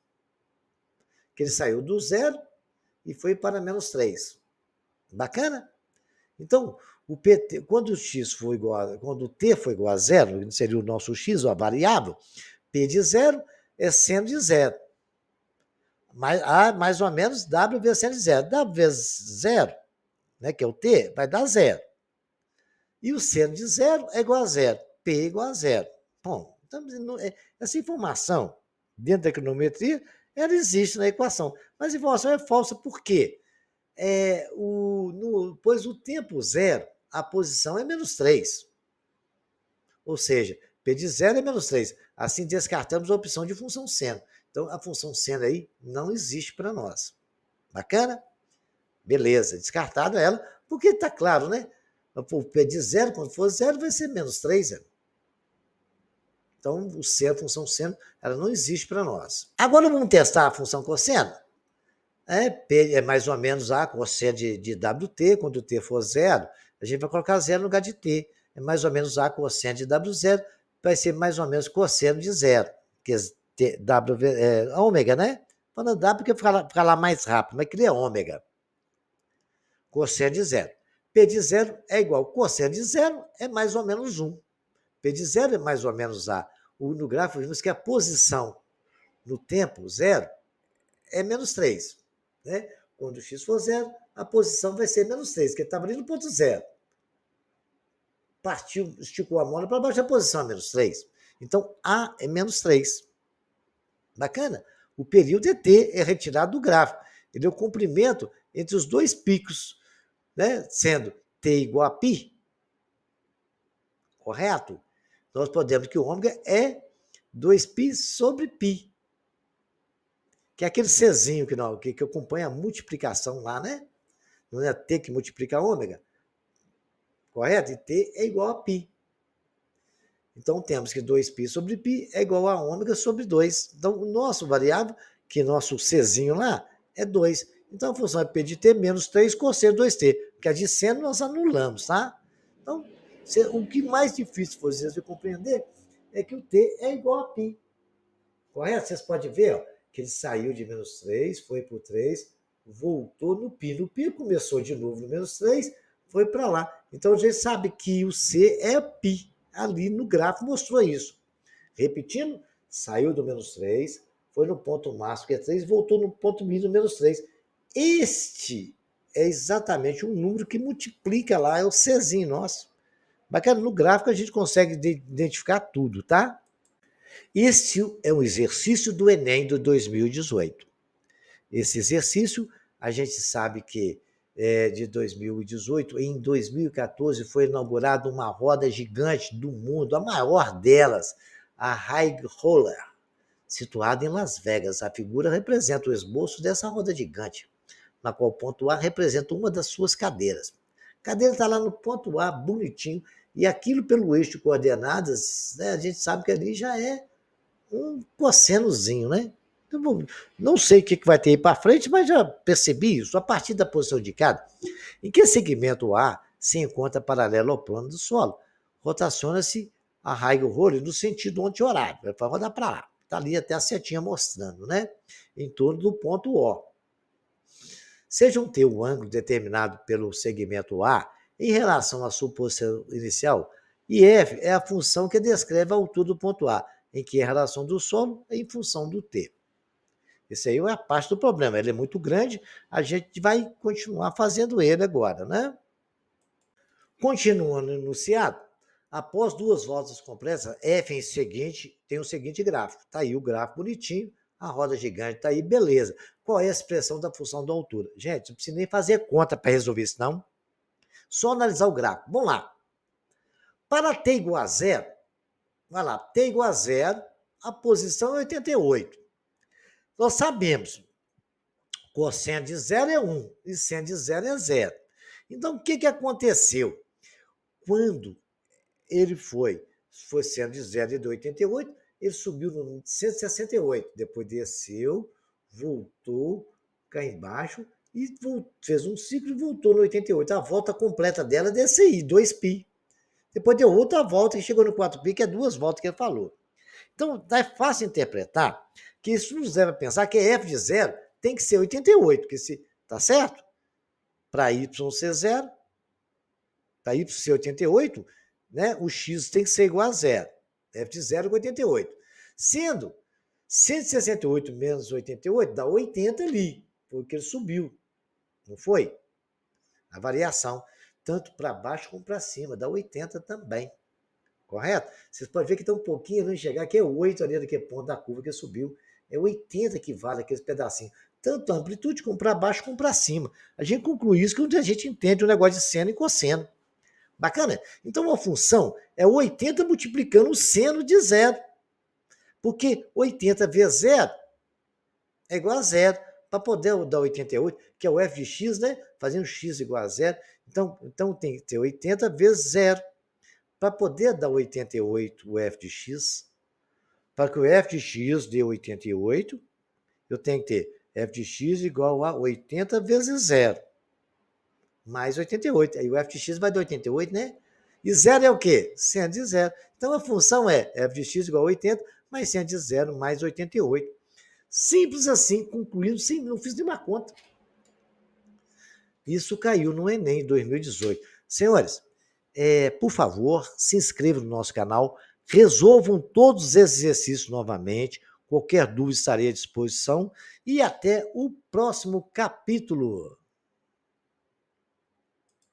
Que ele saiu do 0 e foi para menos 3. Bacana? Então, o PT, quando o x for igual a, quando o t for igual a 0, seria o nosso x, a variável, P de 0 é seno de 0. Mais ou menos W vezes seno de 0. W vezes 0, né, que é o t, vai dar 0. E o seno de 0 é igual a 0. P é igual a 0. Bom, então, essa informação, dentro da econometria, ela existe na equação. Mas a informação é falsa por quê? Pois o tempo zero, a posição é menos 3. Ou seja, P de 0 é menos 3. Assim descartamos a opção de função seno. Então, a função seno aí não existe para nós. Bacana? Beleza, descartado ela, porque está claro, né? O P de 0, quando for 0, vai ser menos 3. Né? Então, o seno, a função seno, ela não existe para nós. Agora vamos testar a função cosseno? P é mais ou menos A cosseno de WT, quando o T for 0, a gente vai colocar 0 no lugar de T. É mais ou menos A cosseno de W0, vai ser mais ou menos cosseno de 0, que é W, ômega, né? Falando W porque fica lá mais rápido, mas queria ômega. Cosseno de 0. P de 0 é igual, cosseno de 0 é mais ou menos 1. P de 0 é mais ou menos A. No gráfico, vimos que a posição no tempo 0 é menos 3. Né? Quando o x for 0, a posição vai ser menos 3, que ele estava ali no ponto 0. Partiu, esticou a mola para baixo, a posição é menos 3. Então, A é menos 3. Bacana? O período é T, é retirado do gráfico. Ele é o comprimento entre os dois picos, né? Sendo T igual a π. Correto? Nós podemos que o ômega é 2π sobre π. Que é aquele Czinho que acompanha a multiplicação lá, né? Não é T que multiplica ômega? Correto? E T é igual a π. Então, temos que 2π sobre π é igual a ômega sobre 2. Então, o nosso variável, que nosso Czinho lá, é 2. Então, a função é P de T menos 3 cosseno 2T. Porque a de seno nós anulamos, tá? Então, o que mais difícil for vocês de compreender é que o T é igual a π. Correto? Vocês podem ver, ó, que ele saiu de menos 3, foi para o 3, voltou no π. No π começou de novo no menos 3, foi para lá. Então, a gente sabe que o C é π. Ali no gráfico mostrou isso. Repetindo, saiu do menos 3, foi no ponto máximo, que é 3, voltou no ponto mínimo, menos 3. Este é exatamente um número que multiplica lá, é o Czinho nosso. Bacana, no gráfico a gente consegue identificar tudo, tá? Este é um exercício do Enem de 2018. Esse exercício, a gente sabe que de 2018, em 2014 foi inaugurada uma roda gigante do mundo, a maior delas, a High Roller, situada em Las Vegas. A figura representa o esboço dessa roda gigante, na qual o ponto A representa uma das suas cadeiras. cadeira está lá no ponto A, bonitinho, e aquilo pelo eixo de coordenadas, né, a gente sabe que ali já é um cossenozinho, né? Então, não sei o que vai ter aí para frente, mas já percebi isso a partir da posição indicada. Em que segmento A se encontra paralelo ao plano do solo? Rotaciona-se a raiga roller no sentido anti-horário. Vai rodar para lá. Está ali até a setinha mostrando, né? Em torno do ponto O. Seja um T o ângulo determinado pelo segmento A em relação à sua posição inicial, e F é a função que descreve a altura do ponto A, em que é a relação do solo é em função do T. Isso aí é a parte do problema. Ele é muito grande, a gente vai continuar fazendo ele agora, né? Continuando no enunciado, após duas voltas completas, F em seguinte tem o seguinte gráfico. Está aí o gráfico bonitinho, a roda gigante está aí, beleza. Qual é a expressão da função da altura? Gente, não precisa nem fazer conta para resolver isso, não. Só analisar o gráfico. Vamos lá. Para t igual a zero, vai lá, t igual a zero, a posição é 88. Nós sabemos, cosseno de zero é 1 e seno de zero é zero. Então, o que aconteceu? Quando ele foi sendo de 0 e de 88, ele subiu no 168, depois desceu, voltou cá embaixo e fez um ciclo e voltou no 88. A volta completa dela é desse aí, 2π. Depois deu outra volta e chegou no 4π, que é duas voltas que ele falou. Então, é fácil interpretar que isso nos leva a pensar que f de zero tem que ser 88, porque se tá certo? Para y ser zero, para y ser 88, né, o x tem que ser igual a zero. F de zero é 88. Sendo 168 menos 88 dá 80 ali, porque ele subiu, não foi? A variação, tanto para baixo como para cima, dá 80 também. Correto? Vocês podem ver que está um pouquinho não enxergar, que é 8 ali daquele ponto da curva que subiu. É 80 que vale aqueles pedacinhos. Tanto a amplitude como para baixo como para cima. A gente conclui isso quando a gente entende o negócio de seno e cosseno. Bacana? Então a função é 80 multiplicando o seno de zero. Porque 80 vezes zero é igual a zero. Para poder dar 88, que é o f de x, né? Fazendo x igual a zero. Então tem que ter 80 vezes zero. Para poder dar 88 o f de x, para que o f de x dê 88, eu tenho que ter f de x igual a 80 vezes zero, mais 88. Aí o f de x vai dar 88, né? E zero é o quê? Seno de zero. Então a função é f de x igual a 80, mais seno de zero, mais 88. Simples assim, concluindo, sim, não fiz nenhuma conta. Isso caiu no Enem 2018. Senhores, por favor, se inscrevam no nosso canal, resolvam todos esses exercícios novamente. Qualquer dúvida estarei à disposição e até o próximo capítulo.